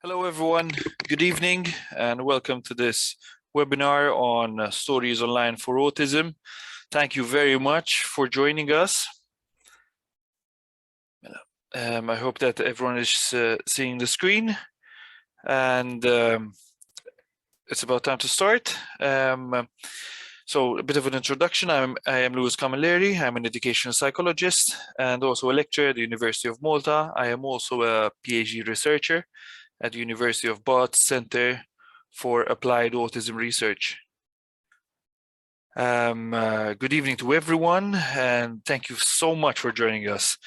Hello, everyone. Good evening, and welcome to this webinar on Stories Online for Autism. Thank you very much for joining us. I hope that everyone is seeing the screen, and it's about time to start. So a bit of an introduction. I am Louis Camilleri. I'm an educational psychologist and also a lecturer at the University of Malta. I am also a PhD researcher at the University of Bath Center for Applied Autism Research. Good evening to everyone, and thank you so much for joining us.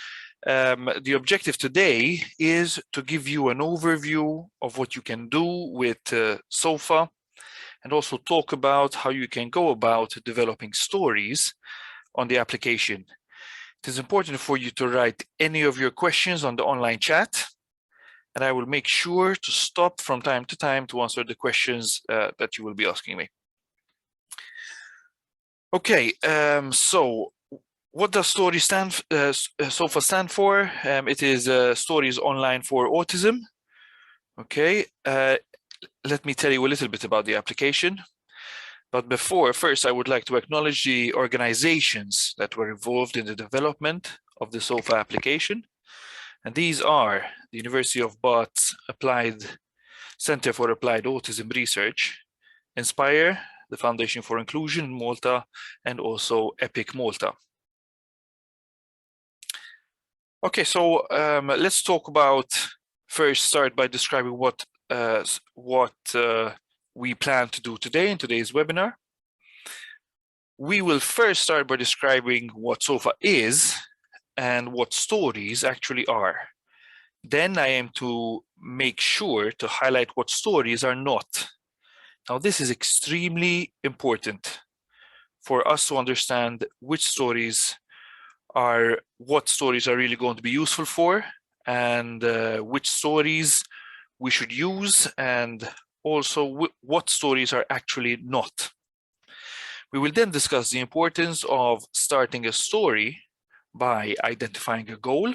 The objective today is to give you an overview of what you can do with SOFA, and also talk about how you can go about developing stories on the application. It is important for you to write any of your questions on the online chat, and I will make sure to stop from time to time to answer the questions that you will be asking me. Okay, so what does SOFA stand for? It is Stories Online for Autism. Okay, let me tell you a little bit about the application. But first, I would like to acknowledge the organizations that were involved in the development of the SOFA application. And these are the University of Bath's Center for Applied Autism Research, Inspire, the Foundation for Inclusion in Malta, and also EPIC Malta. Okay, so let's talk about, start by describing what we plan to do today in today's webinar. We will first start by describing what SOFA is and what stories actually are. Then I am to make sure to highlight what stories are not. Now, this is extremely important for us to understand what stories are really going to be useful for, and which stories we should use, and also what stories are actually not. We will then discuss the importance of starting a story by identifying a goal,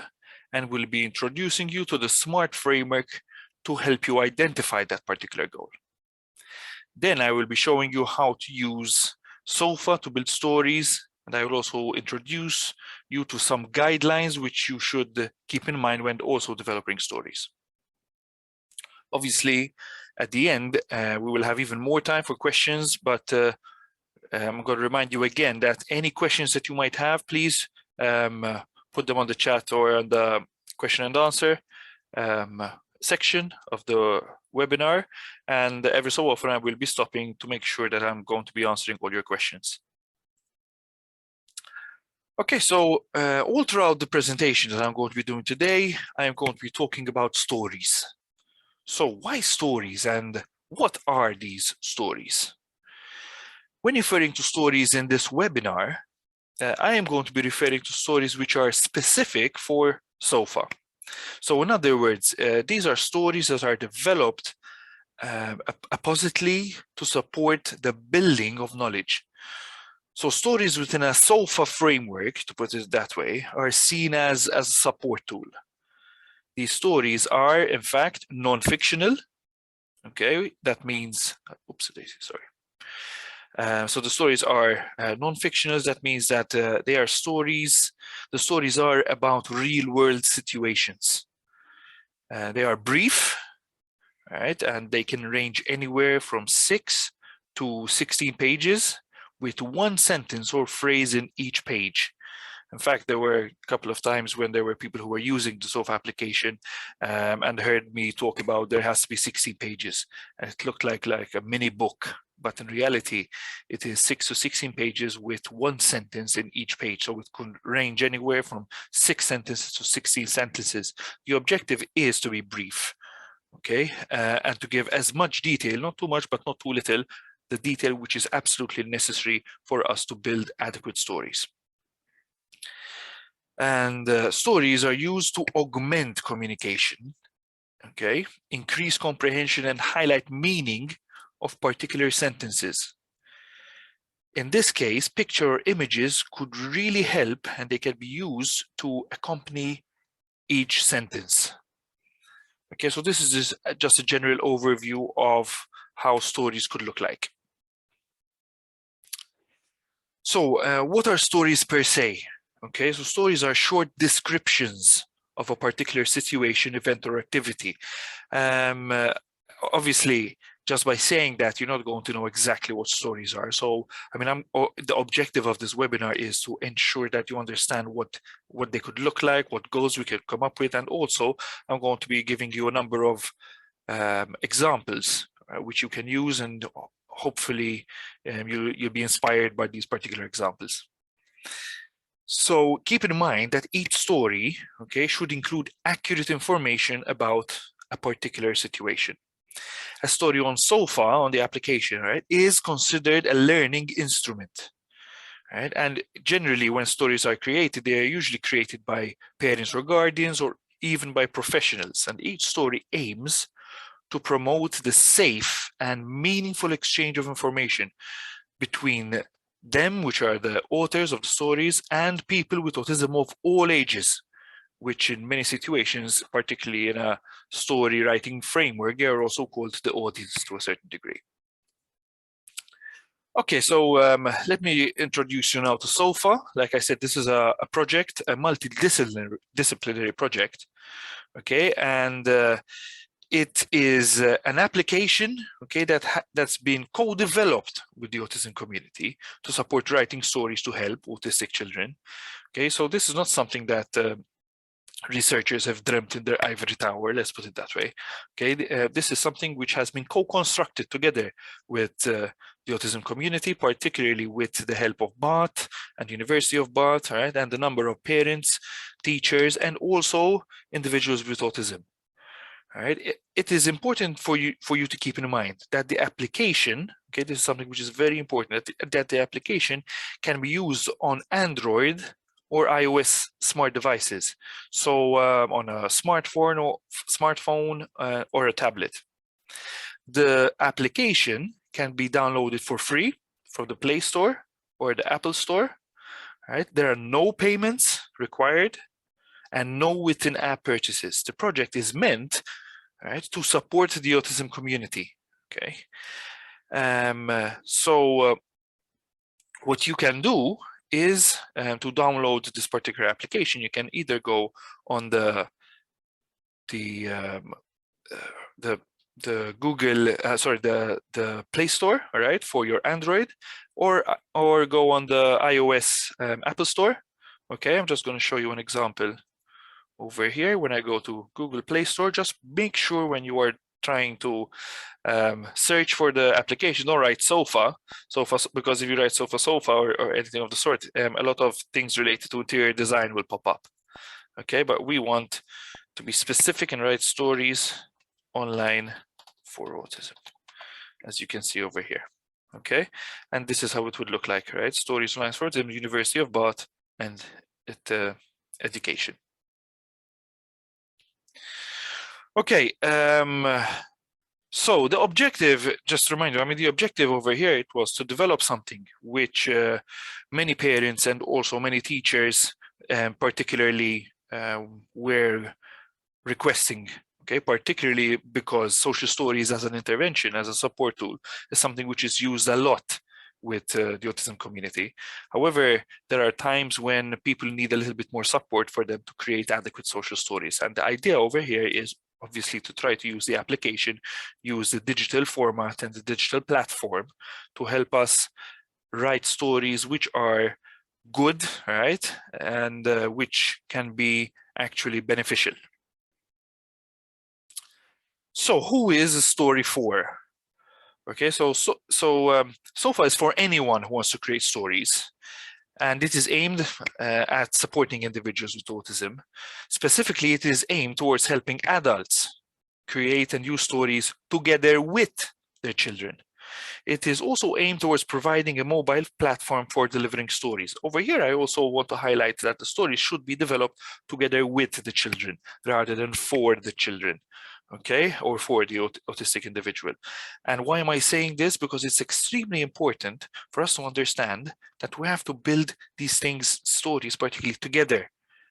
and we'll be introducing you to the SMART framework to help you identify that particular goal. Then I will be showing you how to use SOFA to build stories, and I will also introduce you to some guidelines which you should keep in mind when also developing stories. Obviously, at the end, we will have even more time for questions, but I'm going to remind you again that any questions that you might have, please put them on the chat or on the question and answer section of the webinar, and every so often I will be stopping to make sure that I'm going to be answering all your questions. Okay, so all throughout the presentation that I'm going to be doing today, I am going to be talking about stories. So why stories, and what are these stories? When referring to stories in this webinar, I am going to be referring to stories which are specific for SOFA. So in other words, these are stories that are developed appositely to support the building of knowledge. So stories within a SOFA framework, to put it that way, are seen as a support tool. These stories are, in fact, non-fictional. Okay, that means, so the stories are non-fictional. That means that they are stories. The stories are about real-world situations. They are brief, right, and they can range anywhere from 6 to 16 pages, with one sentence or phrase in each page. In fact, there were a couple of times when there were people who were using the SOFA application and heard me talk about there has to be 16 pages. And it looked like a mini book, but in reality, it is 6 to 16 pages with one sentence in each page. So it could range anywhere from 6 sentences to 16 sentences. The objective is to be brief, okay? And to give as much detail, not too much, but not too little, the detail which is absolutely necessary for us to build adequate stories. And stories are used to augment communication, okay, increase comprehension and highlight meaning of particular sentences. In this case, picture or images could really help, and they can be used to accompany each sentence. Okay, so this is just a general overview of how stories could look like. So what are stories per se? Okay, so stories are short descriptions of a particular situation, event, or activity. Obviously, just by saying that, you're not going to know exactly what stories are. So, I mean, the objective of this webinar is to ensure that you understand what they could look like, what goals we could come up with, and also I'm going to be giving you a number of examples which you can use, and hopefully you'll be inspired by these particular examples. So keep in mind that each story, okay, should include accurate information about a particular situation. A story on SOFA on the application, right, is considered a learning instrument, right? And generally, when stories are created, they are usually created by parents or guardians, or even by professionals. And each story aims to promote the safe and meaningful exchange of information between them, which are the authors of the stories, and people with autism of all ages, which in many situations, particularly in a story writing framework, they are also called the audience to a certain degree. Okay, so let me introduce you now to SOFA. Like I said, this is a project, a multidisciplinary project, okay, and it is an application, okay, that's been co-developed with the autism community to support writing stories to help autistic children. Okay, so this is not something that researchers have dreamt in their ivory tower, let's put it that way. Okay, this is something which has been co-constructed together with the autism community, particularly with the help of Bath and University of Bath, right, and a number of parents, teachers, and also individuals with autism. All right, it is important for you to keep in mind that the application, okay, this is something which is very important, that the application can be used on Android or iOS smart devices, so on a smartphone or a tablet. The application can be downloaded for free from the Play Store or the Apple Store. Right, there are no payments required and no within-app purchases. The project is meant, right, to support the autism community. Okay, what you can do is to download this particular application. You can either go on the Google, the Play Store, all right, for your Android, or go on the iOS Apple Store. Okay, I'm just going to show you an example over here. When I go to Google Play Store, just make sure when you are trying to search for the application, don't write SOFA, because if you write SOFA or anything of the sort, a lot of things related to interior design will pop up. Okay, but we want to be specific and write stories online for autism, as you can see over here. Okay, and this is how it would look like, right? Stories online for autism, University of Bath, and education. Okay, so the objective, just to remind you, I mean, the objective over here, it was to develop something which many parents and also many teachers particularly were requesting, okay, particularly because social stories as an intervention, as a support tool, is something which is used a lot with the autism community. However, there are times when people need a little bit more support for them to create adequate social stories. And the idea over here is obviously to try to use the application, use the digital format and the digital platform to help us write stories which are good, right, and which can be actually beneficial. So who is a story for? Okay, so SOFA is for anyone who wants to create stories, and it is aimed at supporting individuals with autism. Specifically, it is aimed towards helping adults create and use stories together with their children. It is also aimed towards providing a mobile platform for delivering stories. Over here, I also want to highlight that the stories should be developed together with the children rather than for the children, okay, or for the autistic individual. And why am I saying this? Because it's extremely important for us to understand that we have to build these things, stories particularly, together,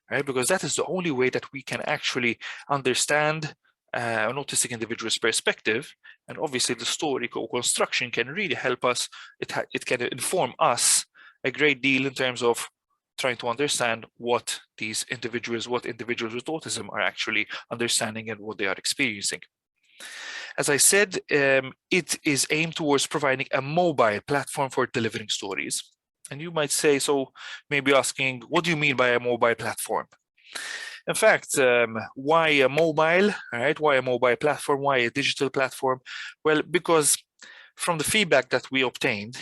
right? Because that is the only way that we can actually understand an autistic individual's perspective, and obviously the story co-construction can really help us. It can inform us a great deal in terms of trying to understand what individuals with autism are actually understanding and what they are experiencing. As I said, it is aimed towards providing a mobile platform for delivering stories. And you might say, so maybe asking, what do you mean by a mobile platform? In fact, why a mobile, right? Why a mobile platform? Why a digital platform? Well, because from the feedback that we obtained,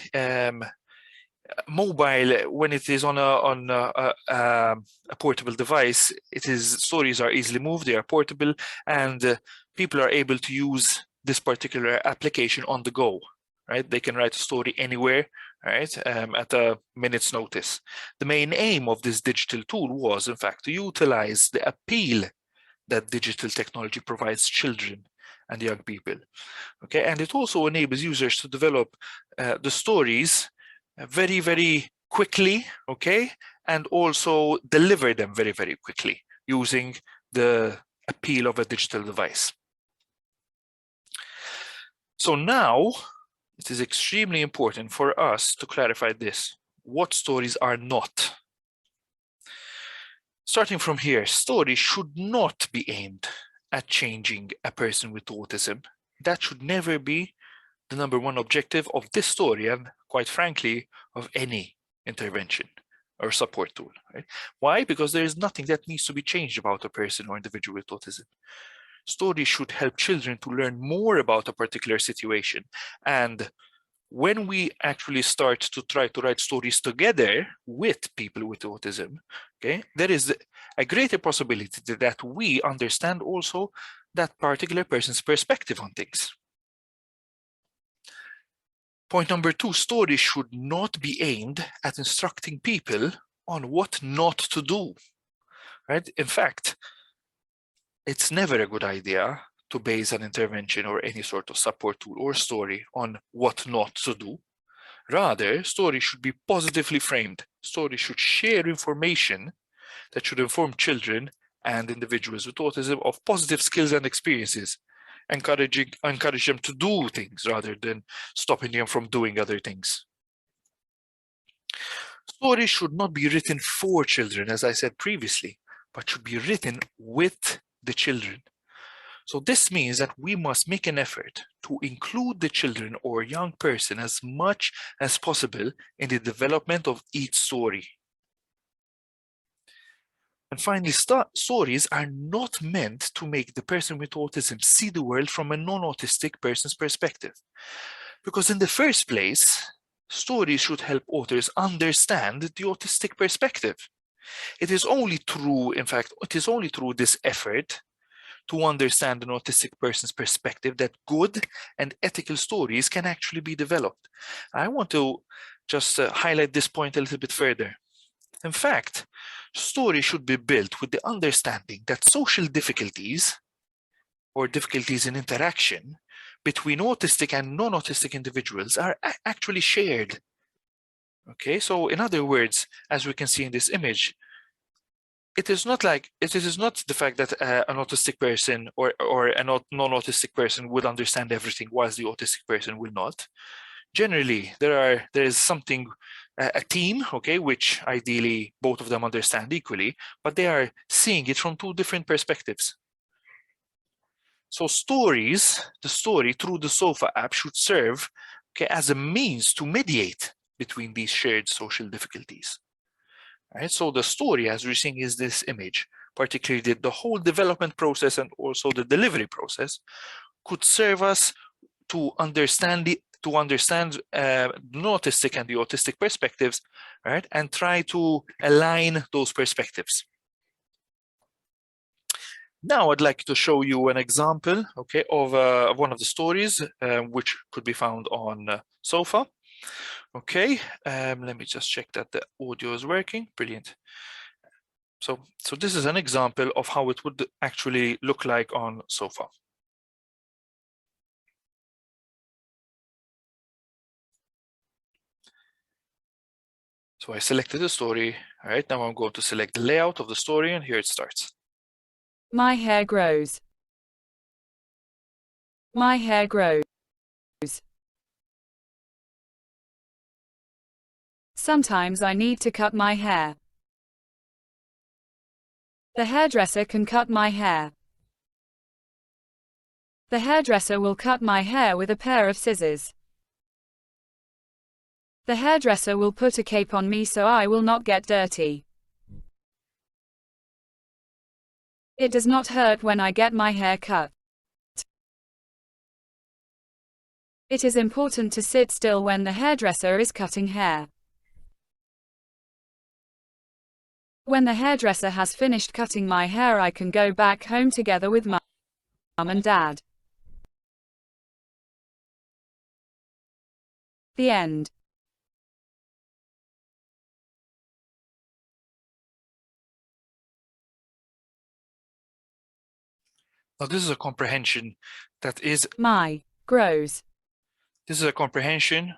mobile, when it is on a portable device, stories are easily moved, they are portable, and people are able to use this particular application on the go, right? They can write a story anywhere, right, at a minute's notice. The main aim of this digital tool was, in fact, to utilize the appeal that digital technology provides children and young people. Okay, and it also enables users to develop the stories very, very quickly, okay, and also deliver them very, very quickly using the appeal of a digital device. So now it is extremely important for us to clarify this. What stories are not? Starting from here, stories should not be aimed at changing a person with autism. That should never be the number one objective of this story, and quite frankly, of any intervention or support tool. Right? Why? Because there is nothing that needs to be changed about a person or individual with autism. Stories should help children to learn more about a particular situation. And when we actually start to try to write stories together with people with autism, okay, there is a greater possibility that we understand also that particular person's perspective on things. Point number 2, stories should not be aimed at instructing people on what not to do, right? In fact, it's never a good idea to base an intervention or any sort of support tool or story on what not to do. Rather, stories should be positively framed. Stories should share information that should inform children and individuals with autism of positive skills and experiences, encourage them to do things rather than stopping them from doing other things. Stories should not be written for children, as I said previously, but should be written with the children. So this means that we must make an effort to include the children or young person as much as possible in the development of each story. And finally, stories are not meant to make the person with autism see the world from a non-autistic person's perspective. Because in the first place, stories should help authors understand the autistic perspective. It is only through, in fact, it is only through this effort to understand an autistic person's perspective that good and ethical stories can actually be developed. I want to just highlight this point a little bit further. In fact, stories should be built with the understanding that social difficulties or difficulties in interaction between autistic and non-autistic individuals are actually shared. Okay, so in other words, as we can see in this image, it is not the fact that an autistic person or a non-autistic person would understand everything whilst the autistic person will not. Generally, there is something, a team, okay, which ideally both of them understand equally, but they are seeing it from two different perspectives. So the story through the SOFA app should serve, okay, as a means to mediate between these shared social difficulties. Right? So the story, as we're seeing, is this image, particularly the whole development process and also the delivery process, could serve us to understand the non-autistic and the autistic perspectives, right? And try to align those perspectives. Now I'd like to show you an example, okay, of one of the stories which could be found on SOFA. Okay, let me just check that the audio is working. Brilliant. So this is an example of how it would actually look like on SOFA. So I selected the story. All right, now I'm going to select the layout of the story, and here it starts. My hair grows. My hair grows. Sometimes I need to cut my hair. The hairdresser can cut my hair. The hairdresser will cut my hair with a pair of scissors. The hairdresser will put a cape on me so I will not get dirty. It does not hurt when I get my hair cut. It is important to sit still when the hairdresser is cutting hair. When the hairdresser has finished cutting my hair, I can go back home together with Mum and Dad. The end. Now this is a comprehension that is My grows. This is a comprehension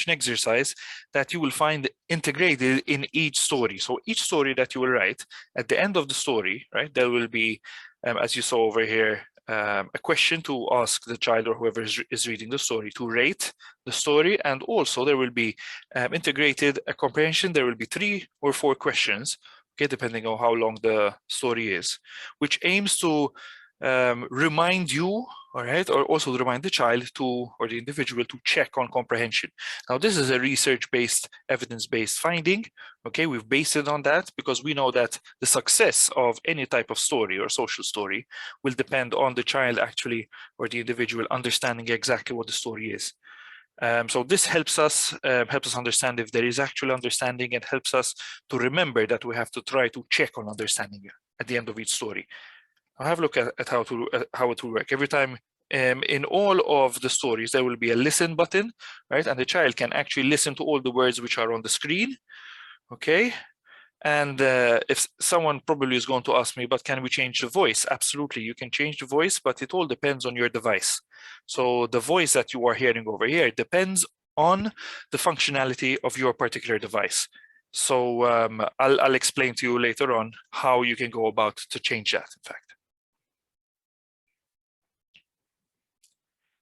exercise that you will find integrated in each story. So each story that you will write, at the end of the story, right, there will be, as you saw over here, a question to ask the child or whoever is reading the story to rate the story, and also there will be integrated a comprehension. There will be 3 or 4 questions, okay, depending on how long the story is, which aims to remind you, all right, or also remind the child to, or the individual to check on comprehension. Now, this is a research-based, evidence-based finding. Okay, we've based it on that because we know that the success of any type of story or social story will depend on the child actually, or the individual understanding exactly what the story is. So this helps us understand if there is actual understanding, and helps us to remember that we have to try to check on understanding at the end of each story. I'll have a look at how it will work. Every time in all of the stories, there will be a listen button, right? And the child can actually listen to all the words which are on the screen, okay? And if someone probably is going to ask me, but can we change the voice? Absolutely, you can change the voice, but it all depends on your device. So the voice that you are hearing over here depends on the functionality of your particular device. So I'll explain to you later on how you can go about to change that, in fact.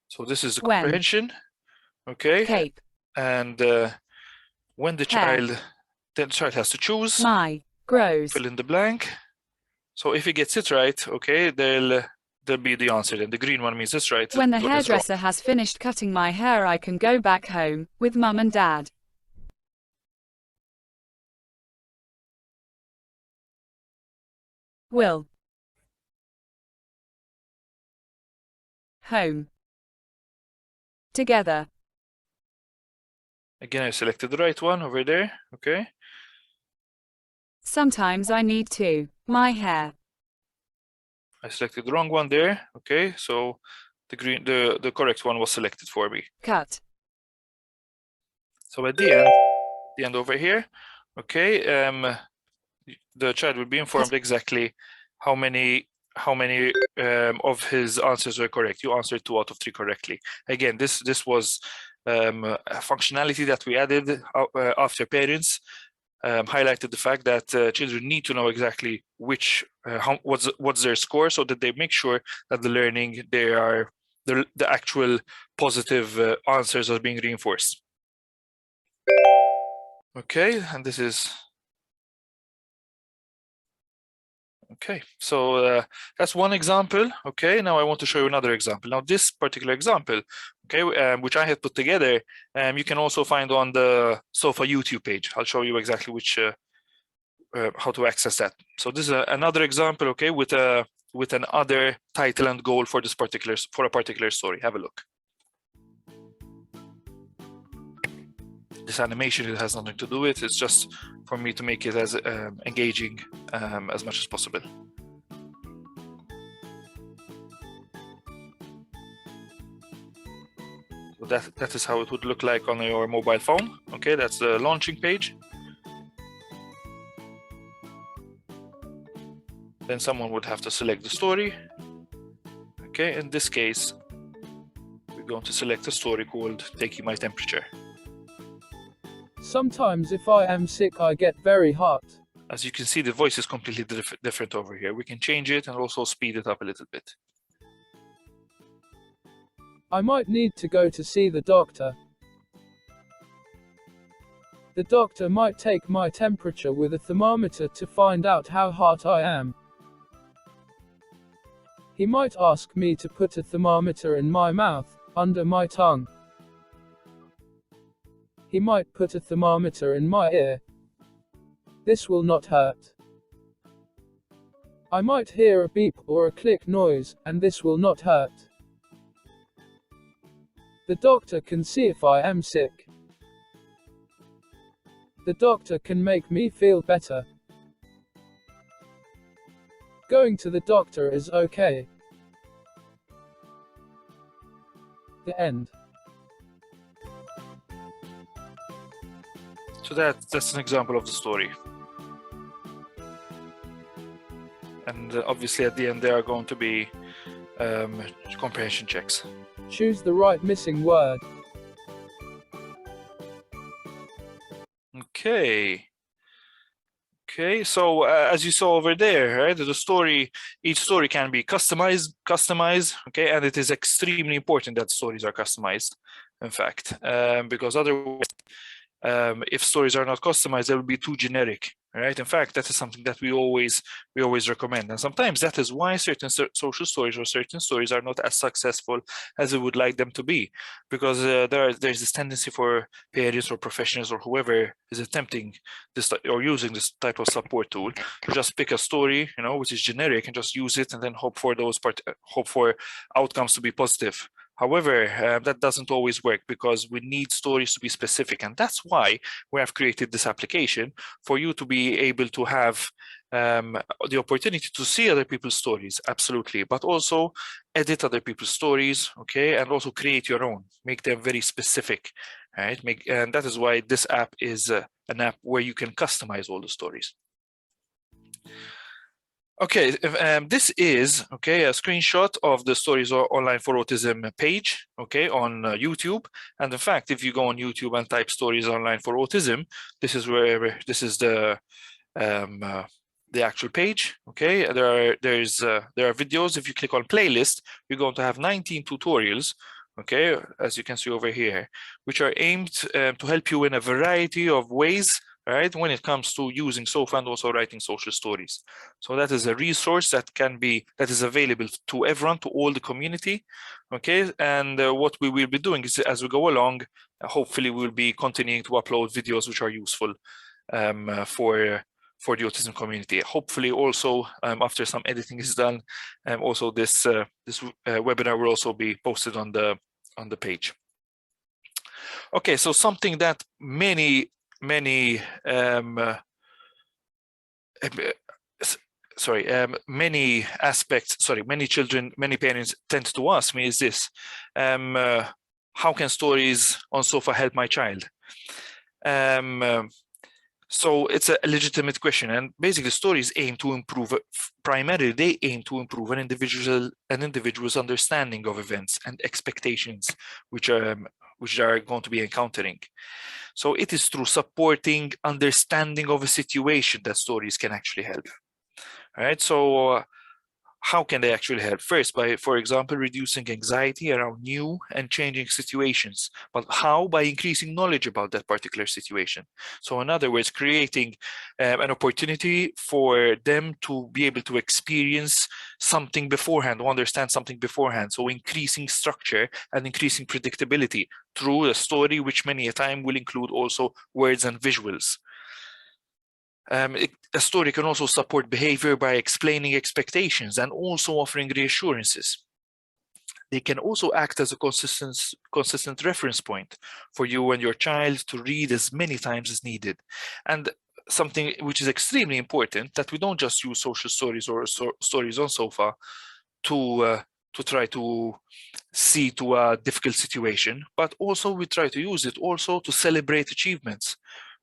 So this is the comprehension, okay? Cape. And when the child has to choose, my grows, fill in the blank. So if he gets it right, okay, there'll be the answer. Then the green one means it's right. When the hairdresser has finished cutting my hair, I can go back home with Mum and Dad. Will. Home. Together. Again, I selected the right one over there, okay? Sometimes I need to. My hair. I selected the wrong one there, okay? So the correct one was selected for me. Cut. So at the end over here, okay, the child will be informed exactly how many of his answers were correct. You answered 2 out of 3 correctly. Again, this was a functionality that we added after parents highlighted the fact that children need to know exactly which what's their score, so that they make sure that the learning the actual positive answers are being reinforced. Okay, and this is okay. So that's one example. Okay, now I want to show you another example. Now this particular example, okay, which I have put together, you can also find on the SOFA YouTube page. I'll show you exactly which how to access that. So this is another example, okay, with another title and goal for a particular story. Have a look. This animation, it has nothing to do with it. It's just for me to make it as engaging as much as possible. So that is how it would look like on your mobile phone. Okay, that's the launching page. Then someone would have to select the story. Okay, in this case, we're going to select a story called Taking My Temperature. Sometimes if I am sick, I get very hot. As you can see, the voice is completely different over here. We can change it and also speed it up a little bit. I might need to go to see the doctor. The doctor might take my temperature with a thermometer to find out how hot I am. He might ask me to put a thermometer in my mouth, under my tongue. He might put a thermometer in my ear. This will not hurt. I might hear a beep or a click noise, and this will not hurt. The doctor can see if I am sick. The doctor can make me feel better. Going to the doctor is okay. The end. So that's an example of the story. And obviously at the end there are going to be comprehension checks. Choose the right missing word. Okay. Okay, so as you saw over there, right, each story can be customized, okay, and it is extremely important that stories are customized, in fact, because otherwise, if stories are not customized, they will be too generic, right? In fact, that is something that we always recommend, and sometimes that is why certain social stories or certain stories are not as successful as we would like them to be, because there's this tendency for parents or professionals or whoever is attempting this or using this type of support tool to just pick a story, you know, which is generic, and just use it and then hope for outcomes to be positive. However, that doesn't always work, because we need stories to be specific, and that's why we have created this application for you to be able to have the opportunity to see other people's stories, absolutely, but also edit other people's stories, okay, and also create your own, make them very specific, right? And that is why this app is an app where you can customize all the stories. Okay, this is a screenshot of the Stories Online for Autism page, okay, on YouTube. And in fact, if you go on YouTube and type Stories Online for Autism, this is the actual page. Okay, there are videos. If you click on playlist, you're going to have 19 tutorials. Okay, as you can see over here, which are aimed to help you in a variety of ways, right, when it comes to using SOFA and also writing social stories. So that is a resource that is available to everyone, to all the community, okay? And what we will be doing is, as we go along, hopefully we'll be continuing to upload videos which are useful for the autism community. Hopefully also, after some editing is done, also this webinar will also be posted on the page. Okay, so something that many children, many parents tend to ask me is this: how can stories on SOFA help my child? So it's a legitimate question, and basically stories aim to improve, primarily they aim to improve an individual's understanding of events and expectations which are going to be encountering. So it is through supporting understanding of a situation that stories can actually help. All right, so how can they actually help? First, by, for example, reducing anxiety around new and changing situations. But how? By increasing knowledge about that particular situation. So in other words, creating an opportunity for them to be able to experience something beforehand, or understand something beforehand. So increasing structure and increasing predictability through a story, which many a time will include also words and visuals. A story can also support behavior by explaining expectations and also offering reassurances. They can also act as a consistent reference point for you and your child to read as many times as needed. And something which is extremely important, that we don't just use social stories or stories on SOFA to try to see to a difficult situation, but also we try to use it also to celebrate achievements.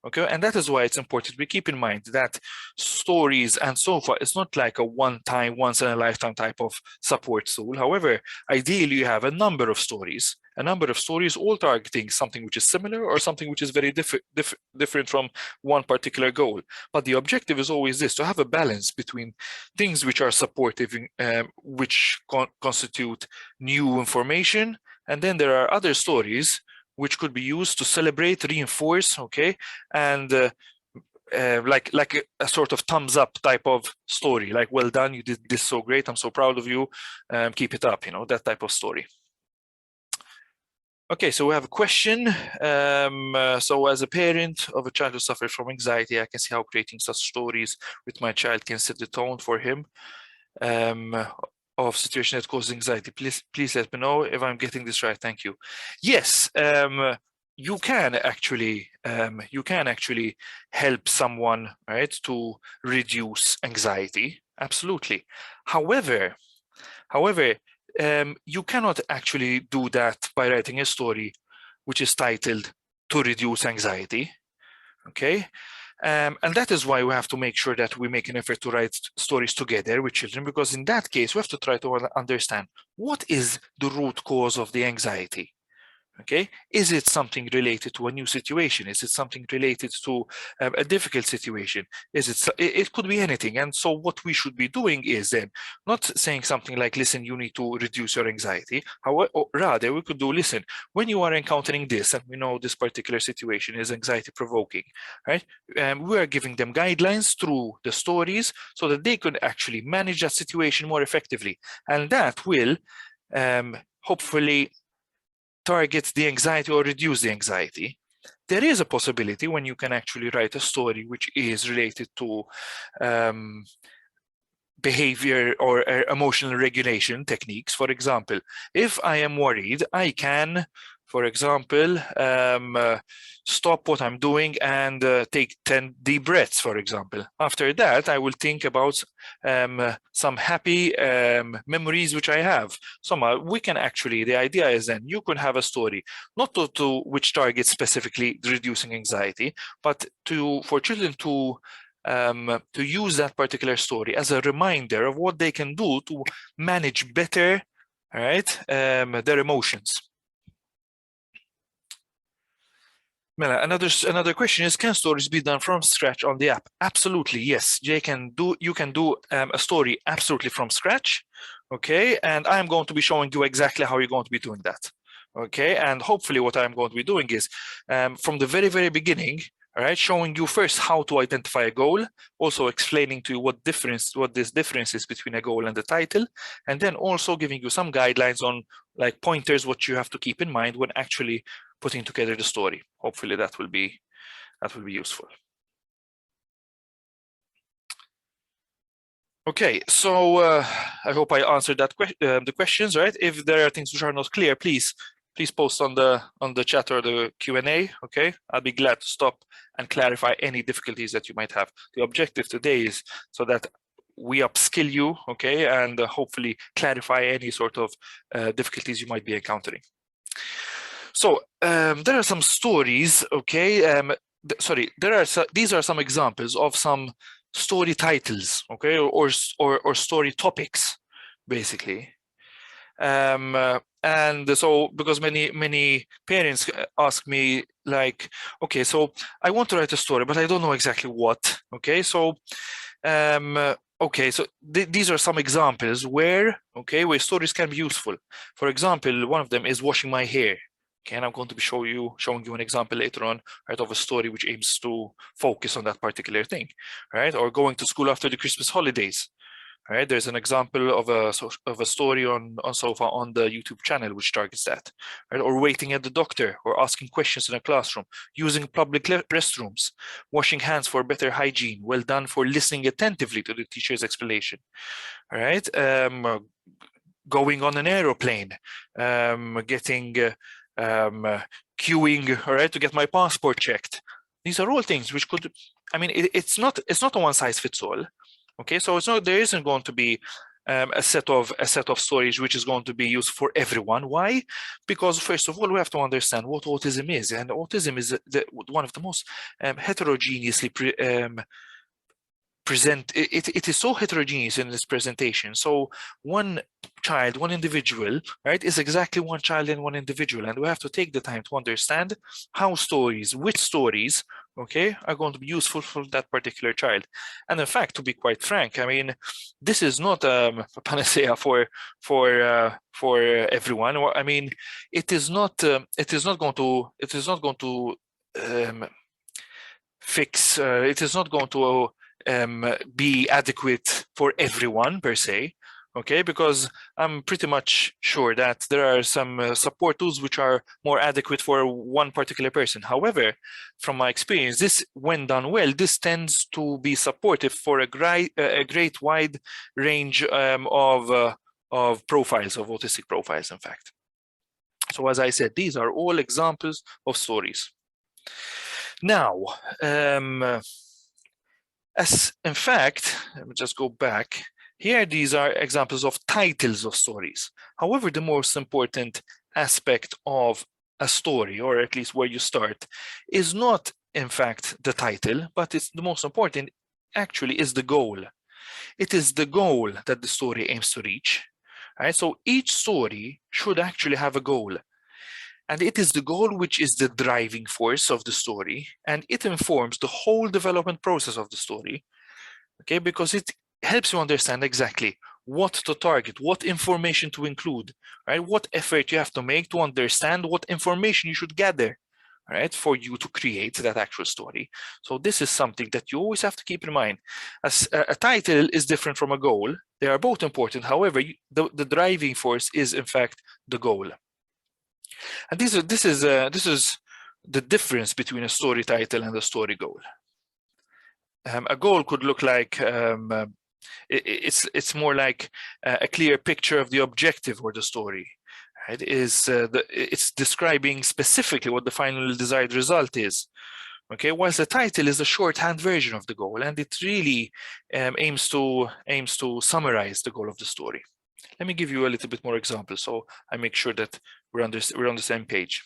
Okay, and that is why it's important we keep in mind that stories and SOFA is not like a one-time, once-in-a-lifetime type of support tool. However, ideally you have a number of stories all targeting something which is similar or something which is very different from one particular goal. But the objective is always this: to have a balance between things which are supportive, which constitute new information, And then there are other stories which could be used to celebrate, reinforce, okay, and like a sort of thumbs up type of story, like, well done, you did this so great, I'm so proud of you, keep it up, you know, that type of story. Okay, so we have a question. So as a parent of a child who suffers from anxiety, I can see how creating such stories with my child can set the tone for him of situation that causes anxiety. Please let me know if I'm getting this right. Thank you. Yes, you can actually help someone, right, to reduce anxiety. Absolutely. However, you cannot actually do that by writing a story which is titled "To Reduce Anxiety." Okay. And that is why we have to make sure that we make an effort to write stories together with children, because in that case, we have to try to understand what is the root cause of the anxiety. Okay, is it something related to a new situation? Is it something related to a difficult situation? It could be anything. And so what we should be doing is then not saying something like, listen, you need to reduce your anxiety. However, rather we could do, listen, when you are encountering this, and we know this particular situation is anxiety provoking, right? We are giving them guidelines through the stories so that they could actually manage that situation more effectively. And that will hopefully target the anxiety or reduce the anxiety. There is a possibility when you can actually write a story which is related to behavior or emotional regulation techniques. For example, if I am worried, I can, for example, stop what I'm doing and take 10 deep breaths, for example. After that, I will think about some happy memories which I have. So we can actually, the idea is then you can have a story, not to which targets specifically reducing anxiety, but for children to use that particular story as a reminder of what they can do to manage better, right, their emotions. Mela, another question is, can stories be done from scratch on the app? Absolutely, yes. You can do a story absolutely from scratch, okay? And I'm going to be showing you exactly how you're going to be doing that, okay? And hopefully what I'm going to be doing is from the very, very beginning, all right, showing you first how to identify a goal, also explaining to you what this difference is between a goal and the title, and then also giving you some guidelines on like pointers what you have to keep in mind when actually putting together the story. Hopefully that will be useful. Okay, so I hope I answered that the questions, right? If there are things which are not clear, please post on the chat or the Q&A. Okay, I'll be glad to stop and clarify any difficulties that you might have. The objective today is so that we upskill you, okay, and hopefully clarify any sort of difficulties you might be encountering. So there are some stories, okay. These are some examples of some story titles, okay, or story topics, basically. And so because many parents ask me like, okay, so I want to write a story, but I don't know exactly what. Okay, so okay, so these are some examples where stories can be useful. For example, one of them is washing my hair. Okay, and I'm going to be showing you an example later on, right, of a story which aims to focus on that particular thing, right? Or going to school after the Christmas holidays. Right, there's an example of a story on Sofa on the YouTube channel which targets that. Right, or waiting at the doctor, or asking questions in a classroom, using public restrooms, washing hands for better hygiene. Well done for listening attentively to the teacher's explanation. All right, going on an aeroplane, getting queuing, all right, to get my passport checked. These are all things which could, I mean, it's not a one size fits all. Okay, so there isn't going to be a set of stories which is going to be used for everyone. Why? Because first of all, we have to understand what autism is, and autism is one of the most heterogeneously it is so heterogeneous in its presentation. So one child, one individual, right, is exactly one child and one individual, and we have to take the time to understand how which stories okay, are going to be useful for that particular child. And in fact, to be quite frank, I mean, this is not a panacea for everyone. I mean, it is not going to fix. It is not going to be adequate for everyone per se. Okay, because I'm pretty much sure that there are some support tools which are more adequate for one particular person. However, from my experience, this, when done well, this tends to be supportive for a great wide range of profiles, of autistic profiles, in fact. So as I said, these are all examples of stories. Now, as in fact, let me just go back. Here, these are examples of titles of stories. However, the most important aspect of a story, or at least where you start, is not, in fact, the title, but it's the most important actually is the goal. It is the goal that the story aims to reach. Right? So each story should actually have a goal. And it is the goal which is the driving force of the story, and it informs the whole development process of the story, okay, because it helps you understand exactly what to target, what information to include, right? What effort you have to make to understand what information you should gather, right, for you to create that actual story. So this is something that you always have to keep in mind. As a title is different from a goal. They are both important. However, the driving force is in fact the goal. And this is the difference between a story title and a story goal. A goal could look like it's more like a clear picture of the objective or the story. Right? It's describing specifically what the final desired result is. Okay, whilst the title is a shorthand version of the goal, and it really aims to summarize the goal of the story. Let me give you a little bit more examples so I make sure that we're on the same page.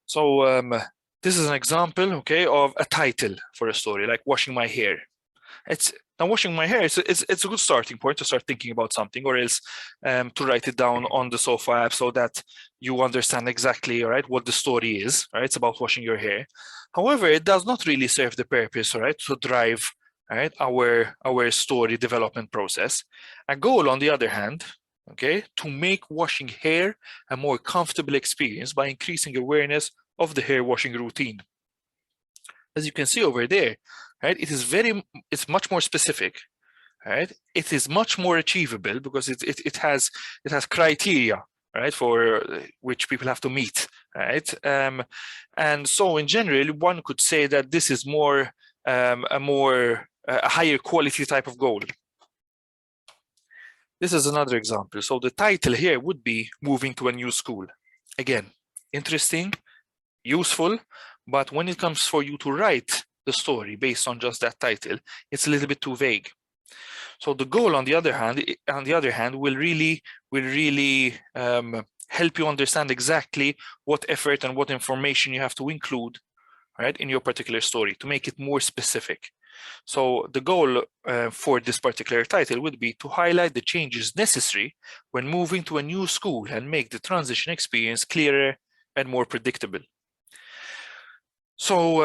So this is an example, okay, of a title for a story, like washing my hair. Now washing my hair, it's a good starting point to start thinking about something, or else to write it down on the Sofa app so that you understand exactly, all right, what the story is. Right, it's about washing your hair. However, it does not really serve the purpose, all right, to drive, right, our story development process. A goal, on the other hand, okay, to make washing hair a more comfortable experience by increasing awareness of the hair washing routine. As you can see over there, right, it's much more specific, right? It is much more achievable because it has criteria, right, for which people have to meet, right? And so in general, one could say that this is more a higher quality type of goal. This is another example. So the title here would be Moving to a New School. Again, interesting, useful, but when it comes for you to write the story based on just that title, it's a little bit too vague. So the goal, on the other hand, will really help you understand exactly what effort and what information you have to include, right, in your particular story to make it more specific. So the goal for this particular title would be to highlight the changes necessary when moving to a new school and make the transition experience clearer and more predictable. So,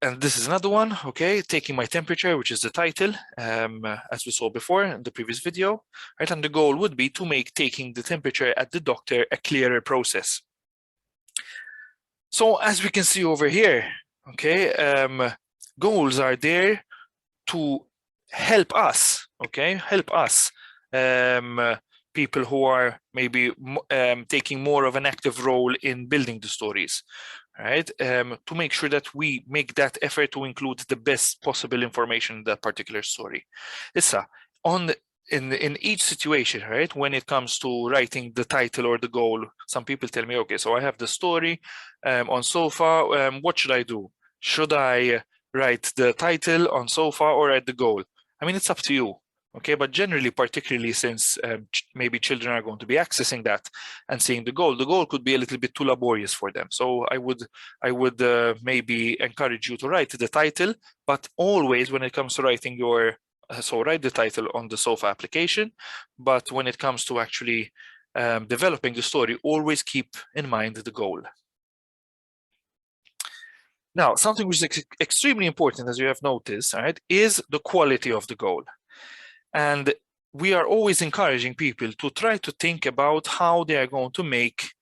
and this is another one, okay, taking my temperature, which is the title, as we saw before in the previous video, right? And the goal would be to make taking the temperature at the doctor a clearer process. So as we can see over here, okay, goals are there to help us, okay, people who are maybe taking more of an active role in building the stories, right? To make sure that we make that effort to include the best possible information in that particular story. Issa, in each situation, right, when it comes to writing the title or the goal, some people tell me, okay, so I have the story on Sofa, what should I do? Should I write the title on Sofa or write the goal? I mean, it's up to you. Okay, but generally, particularly since maybe children are going to be accessing that and seeing the goal could be a little bit too laborious for them. So I would maybe encourage you to write the title, but always when it comes to writing your, so write the title on the Sofa application, but when it comes to actually developing the story, always keep in mind the goal. Now, something which is extremely important, as you have noticed, right, is the quality of the goal. And we are always encouraging people to try to think about how they are going to make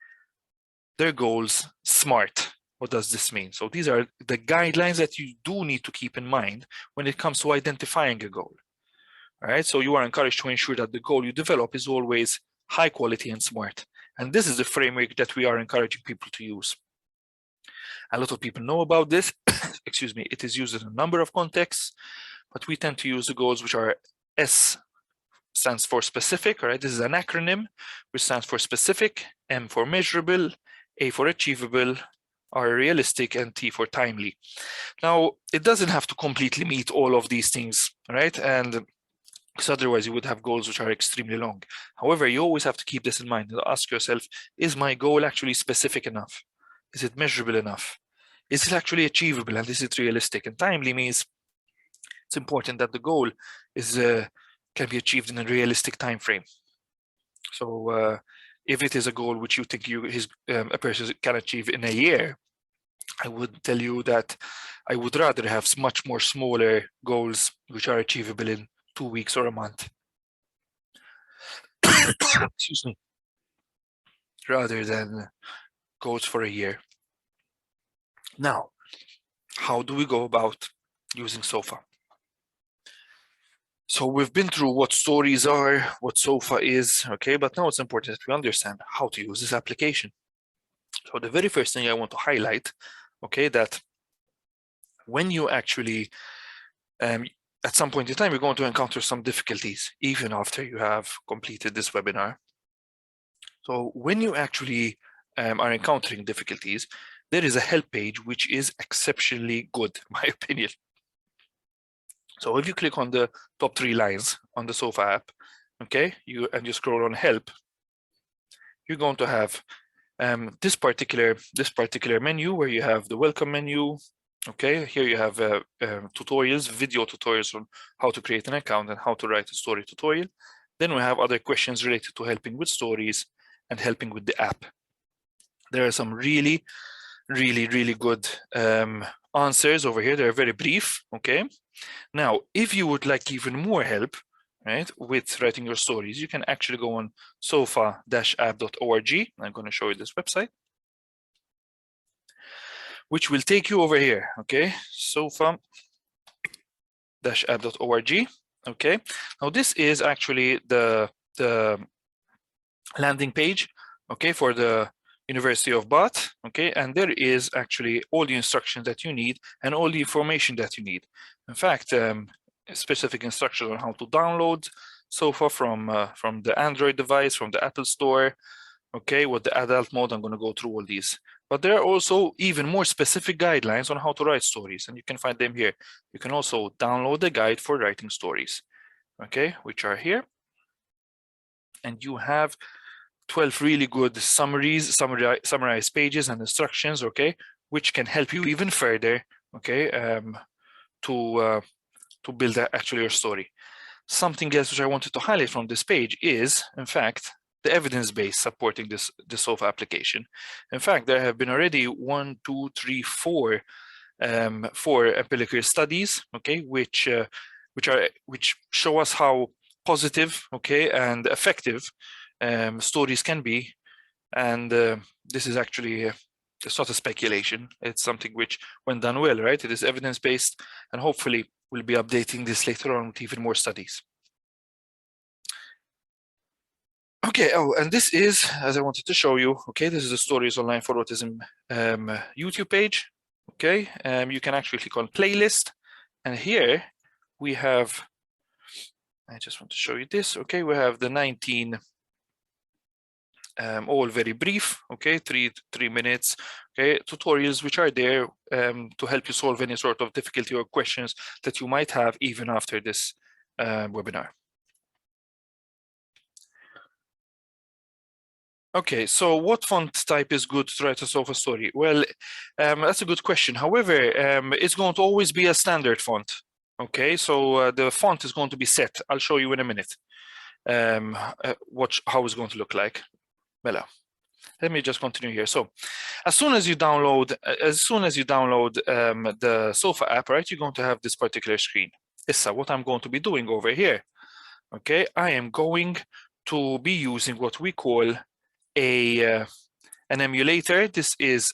their goals smart. What does this mean? So these are the guidelines that you do need to keep in mind when it comes to identifying a goal. All right, so you are encouraged to ensure that the goal you develop is always high quality and smart. And this is the framework that we are encouraging people to use. A lot of people know about this. Excuse me, it is used in a number of contexts, but we tend to use the goals which are S stands for specific, all right? This is an acronym which stands for specific, M for measurable, A for achievable, R realistic, and T for timely. Now, it doesn't have to completely meet all of these things, right? And because otherwise you would have goals which are extremely long. However, you always have to keep this in mind and ask yourself, is my goal actually specific enough? Is it measurable enough? Is it actually achievable, and is it realistic? And timely means it's important that the goal is can be achieved in a realistic time frame. So if it is a goal which you think a person can achieve in a year, I would tell you that I would rather have much more smaller goals which are achievable in 2 weeks or a month. Excuse me. Rather than goals for a year. Now, how do we go about using SOFA? So we've been through what stories are, what SOFA is, okay, but now it's important that we understand how to use this application. So the very first thing I want to highlight, okay, that when you actually, at some point in time, you're going to encounter some difficulties, even after you have completed this webinar. So when you actually are encountering difficulties, there is a help page which is exceptionally good, in my opinion. So if you click on the top 3 lines on the SOFA app, okay, you scroll on help, you're going to have this particular menu where you have the welcome menu. Okay, here you have tutorials, video tutorials on how to create an account and how to write a story tutorial. Then we have other questions related to helping with stories and helping with the app. There are some really good answers over here. They're very brief, okay? Now, if you would like even more help, right, with writing your stories, you can actually go on sofa-app.org. I'm going to show you this website, which will take you over here, okay? sofa-app.org, okay? Now, this is actually the landing page, okay, for the University of Bath, okay, and there is actually all the instructions that you need and all the information that you need. In fact, specific instructions on how to download SOFA from the Android device, from the Apple Store, okay, with the adult mode. I'm going to go through all these, but there are also even more specific guidelines on how to write stories, and you can find them here. You can also download the guide for writing stories, okay, which are here, and you have 12 really good summarized pages and instructions, okay, which can help you even further, okay, to build actually your story. Something else which I wanted to highlight from this page is, in fact, the evidence base supporting the SOFA application. In fact, there have been already 4 empirical studies, okay, which show us how positive, okay, and effective stories can be. And this is actually it's not a speculation. It's something which, when done well, right, it is evidence-based, and hopefully we'll be updating this later on with even more studies. Okay, oh, and this is, as I wanted to show you, okay, this is the Stories Online for Autism YouTube page, okay? You can actually click on playlist, and here we have, I just want to show you this, okay, we have the 19 all very brief, okay, three minutes, okay, tutorials which are there to help you solve any sort of difficulty or questions that you might have even after this webinar. Okay, so what font type is good to write a SOFA story? Well, that's a good question. However, it's going to always be a standard font. Okay, so the font is going to be set. I'll show you in a minute how it's going to look like. Mela. let me just continue here. So as soon as you download the Sofa app, right, you're going to have this particular screen. Issa, what I'm going to be doing over here, okay, I am going to be using what we call an emulator. This is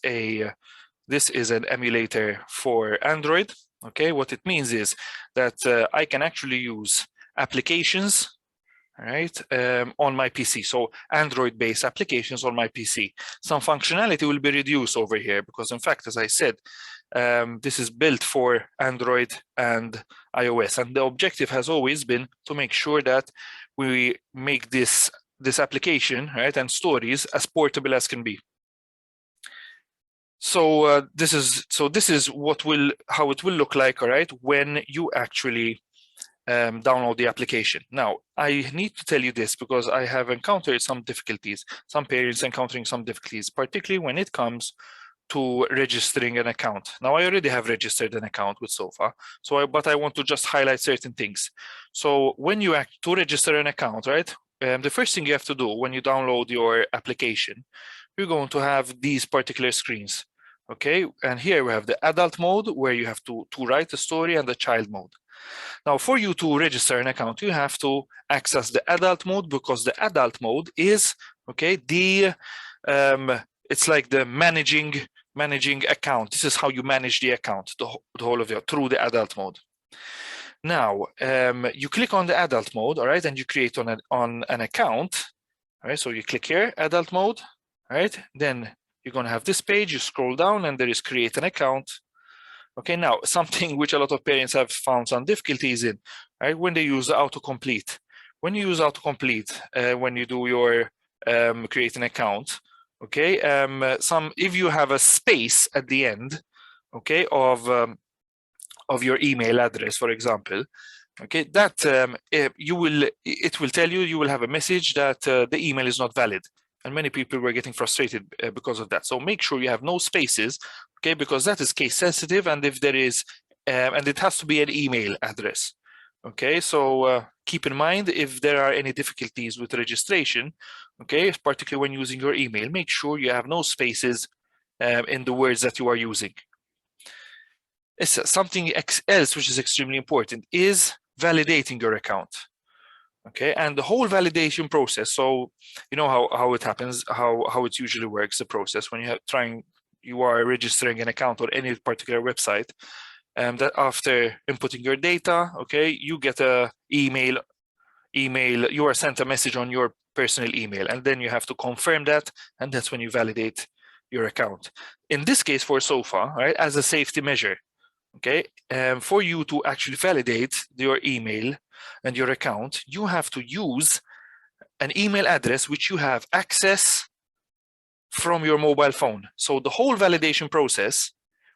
an emulator for Android. Okay, what it means is that I can actually use applications, right, on my PC. So Android-based applications on my PC. Some functionality will be reduced over here because, in fact, as I said, this is built for Android and iOS, and the objective has always been to make sure that we make this application, right, and stories as portable as can be. So this is how it will look like, all right, when you actually download the application. Now, I need to tell you this because I have encountered some difficulties, some parents encountering some difficulties, particularly when it comes to registering an account. Now, I already have registered an account with Sofa, but I want to just highlight certain things. So when you to register an account, right, the first thing you have to do when you download your application, you're going to have these particular screens. Okay, and here we have the adult mode where you have to write a story, and the child mode. Now, for you to register an account, you have to access the adult mode because the adult mode is, okay, it's like the managing account. This is how you manage the account, the whole of it, through the adult mode. Now, you click on the adult mode, all right, and you create on an account, all right, so you click here, adult mode, all right, then you're going to have this page, you scroll down, and there is create an account. Okay, now something which a lot of parents have found some difficulties in, right, when they use the autocomplete. When you use autocomplete, when you do your create an account, okay, if you have a space at the end, okay, of your email address, for example, okay, that it will tell you, you will have a message that the email is not valid. And many people were getting frustrated because of that. So make sure you have no spaces, okay, because that is case sensitive, and if there is, and it has to be an email address. Okay, so keep in mind if there are any difficulties with registration, okay, particularly when using your email, make sure you have no spaces in the words that you are using. Something else which is extremely important is validating your account. Okay, and the whole validation process. So you know how it happens, how it usually works, the process when you are registering an account on any particular website, that after inputting your data, okay, you get a email, you are sent a message on your personal email, and then you have to confirm that, and that's when you validate your account. In this case for Sofa, right, as a safety measure, okay, for you to actually validate your email and your account, you have to use an email address which you have access from your mobile phone. So the whole validation process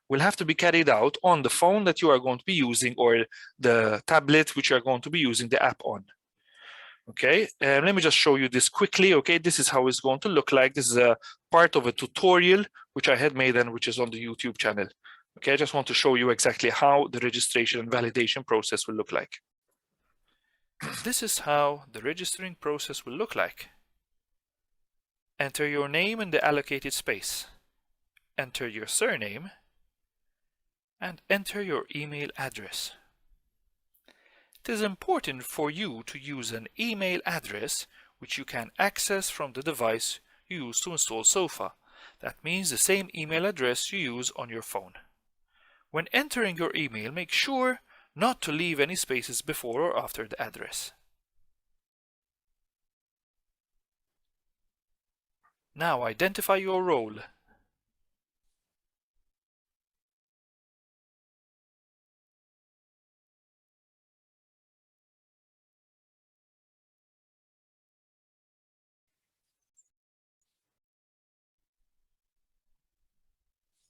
will have to be carried out on the phone that you are going to be using, or the tablet which you are going to be using the app on. Okay, let me just show you this quickly. Okay, this is how it's going to look like. This is a part of a tutorial which I had made and which is on the YouTube channel. Okay, I just want to show you exactly how the registration and validation process will look like. This is how the registering process will look like. Enter your name in the allocated space. Enter your surname and enter your email address. It is important for you to use an email address which you can access from the device you use to install Sofa. That means the same email address you use on your phone. When entering your email, make sure not to leave any spaces before or after the address. Now identify your role.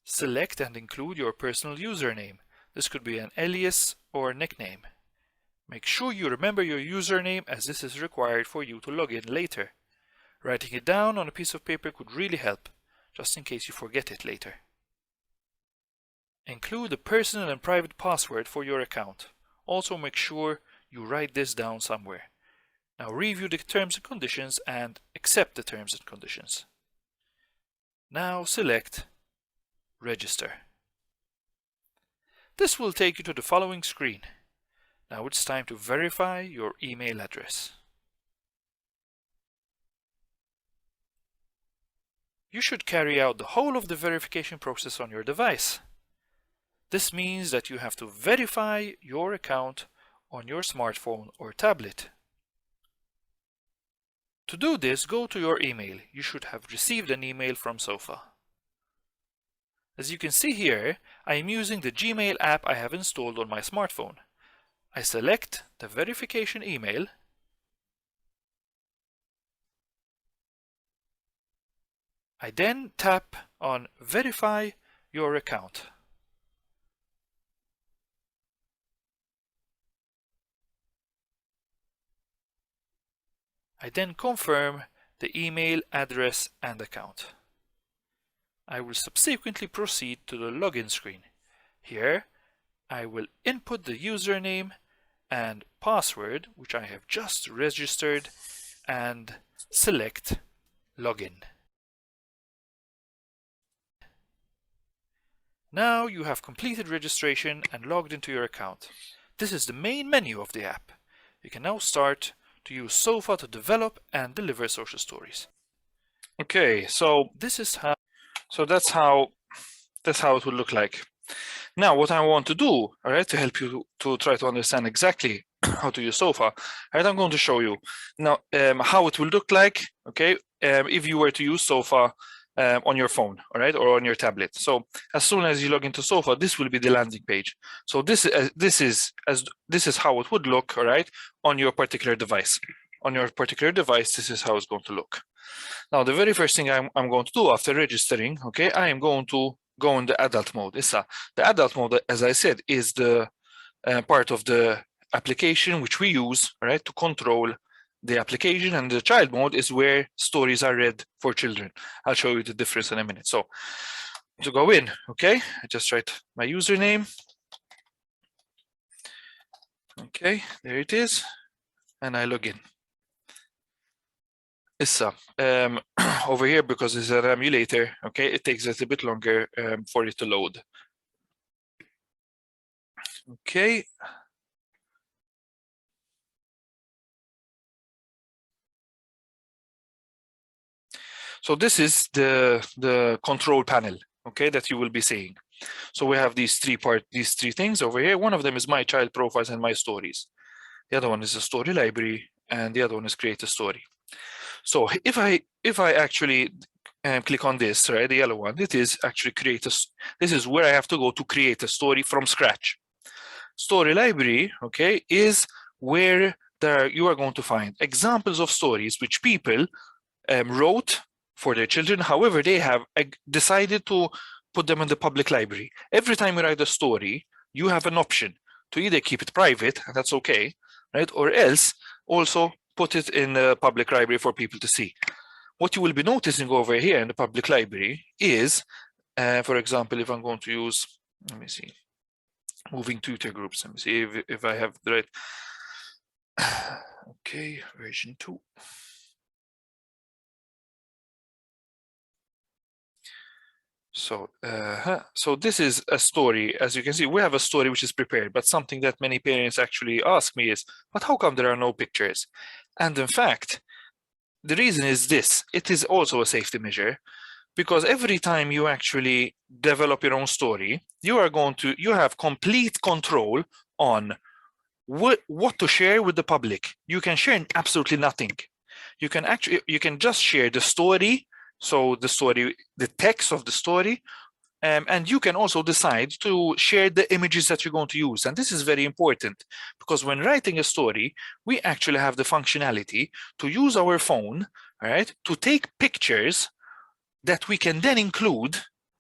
Select and include your personal username. This could be an alias or nickname. Make sure you remember your username, as this is required for you to log in later. Writing it down on a piece of paper could really help, just in case you forget it later. Include a personal and private password for your account. Also make sure you write this down somewhere. Now review the terms and conditions and accept the terms and conditions. Now select Register. This will take you to the following screen. Now it's time to verify your email address. You should carry out the whole of the verification process on your device. This means that you have to verify your account on your smartphone or tablet. To do this, go to your email. You should have received an email from Sofa. As you can see here, I am using the Gmail app I have installed on my smartphone. I select the verification email. I then tap on Verify your account. I then confirm the email address and account. I will subsequently proceed to the login screen. Here, I will input the username and password, which I have just registered, and select Login. Now you have completed registration and logged into your account. This is the main menu of the app. You can now start to use Sofa to develop and deliver social stories. Okay, so that's how it will look like. Now, what I want to do, all right, to help you to try to understand exactly how to use Sofa, all right, I'm going to show you now how it will look like, okay, if you were to use Sofa on your phone, all right, or on your tablet. So as soon as you log into Sofa, this will be the landing page. So this is how it would look, all right, on your particular device. On your particular device, this is how it's going to look. Now, the very first thing I'm going to do after registering, okay, I am going to go in the adult mode. The adult mode, as I said, is the part of the application which we use, right, to control the application, and the child mode is where stories are read for children. I'll show you the difference in a minute. So to go in, okay, I just write my username. Okay, there it is, and I log in. Over here, because it's an emulator, okay, it takes a little bit longer for it to load. Okay. So this is the control panel, okay, that you will be seeing. So we have these three things over here. One of them is my child profiles and my stories. The other one is the story library, and the other one is create a story. So if I actually click on this, right, the yellow one, it is actually this is where I have to go to create a story from scratch. Story library, okay, is where you are going to find examples of stories which people wrote for their children. However, they have decided to put them in the public library. Every time you write a story, you have an option to either keep it private, and that's okay, right, or else also put it in the public library for people to see. What you will be noticing over here in the public library is, for example, if I'm going to use, let me see, moving tutor groups. Let me see if I have the right. Okay, version 2. So, so this is a story. As you can see, we have a story which is prepared, but something that many parents actually ask me is, but how come there are no pictures? And in fact, the reason is this: it is also a safety measure, because every time you actually develop your own story, you have complete control on what to share with the public. You can share absolutely nothing. You can just share the story. So the text of the story, and you can also decide to share the images that you're going to use. And this is very important, because when writing a story, we actually have the functionality to use our phone, right, to take pictures that we can then include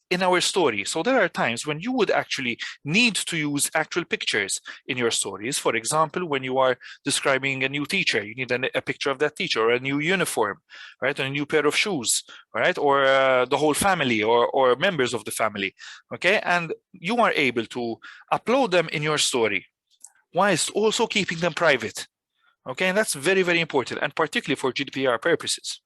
in our story. So there are times when you would actually need to use actual pictures in your stories. For example, when you are describing a new teacher, you need a picture of that teacher, or a new uniform, right, or a new pair of shoes, right, or the whole family, or members of the family, okay? And you are able to upload them in your story whilst also keeping them private, okay? And that's very, very important, and particularly for GDPR purposes.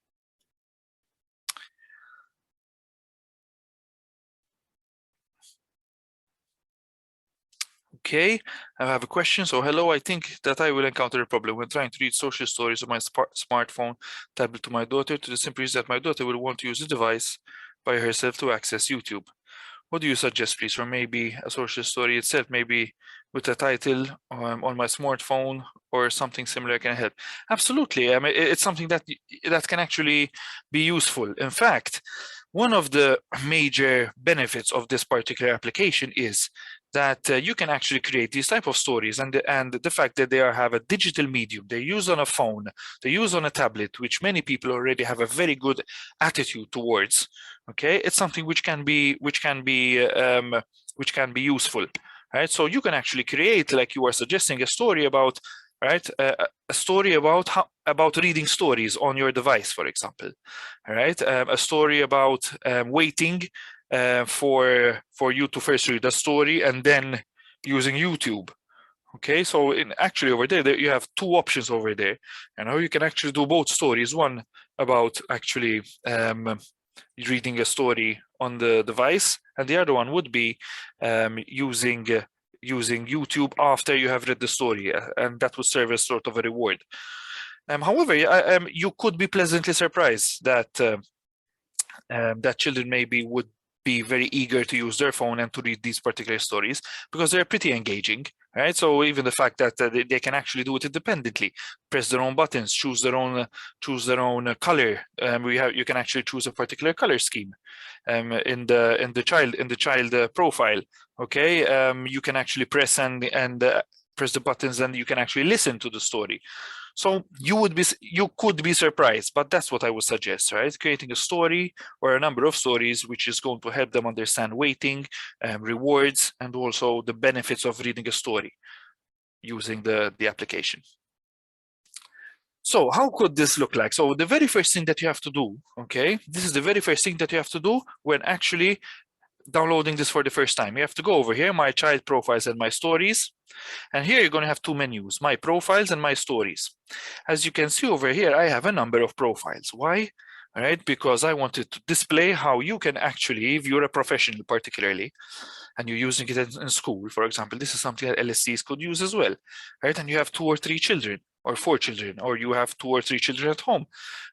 Okay, I have a question. So hello, I think that I will encounter a problem when trying to read social stories on my smartphone tablet to my daughter, to the simple reason that my daughter will want to use the device by herself to access YouTube. What do you suggest, please? Or maybe a social story itself, maybe with a title on my smartphone or something similar can help. Absolutely. I mean, it's something that can actually be useful. In fact, one of the major benefits of this particular application is that you can actually create these type of stories, and the fact that they have a digital medium, they use on a phone, they use on a tablet, which many people already have a very good attitude towards. Okay, it's something which can be useful, right? So you can actually create, like you are suggesting, a story about, right, a story about reading stories on your device, for example, right? A story about waiting for you to first read a story and then using YouTube. Okay, so actually over there you have two options over there. You can actually do both stories. One about actually reading a story on the device, and the other one would be using YouTube after you have read the story, and that would serve as sort of a reward. However, you could be pleasantly surprised that that children maybe would be very eager to use their phone and to read these particular stories because they're pretty engaging, right? So even the fact that they can actually do it independently, press their own buttons, choose their own color. You can actually choose a particular color scheme in the child profile. Okay, you can actually press and press the buttons, and you can actually listen to the story. So you could be surprised, but that's what I would suggest, right? Creating a story or a number of stories, which is going to help them understand waiting, rewards, and also the benefits of reading a story using the application. So how could this look like? So the very first thing that you have to do, okay, this is the very first thing that you have to do when actually downloading this for the first time. You have to go over here, my child profiles and my stories. And here you're going to have two menus, my profiles and my stories. As you can see over here, I have a number of profiles. Why? All right, because I wanted to display how you can actually, if you're a professional particularly, and you're using it in school, for example, this is something that LSCs could use as well, right? And you have 2 or 3 children, or 4 children, or you have 2 or 3 children at home,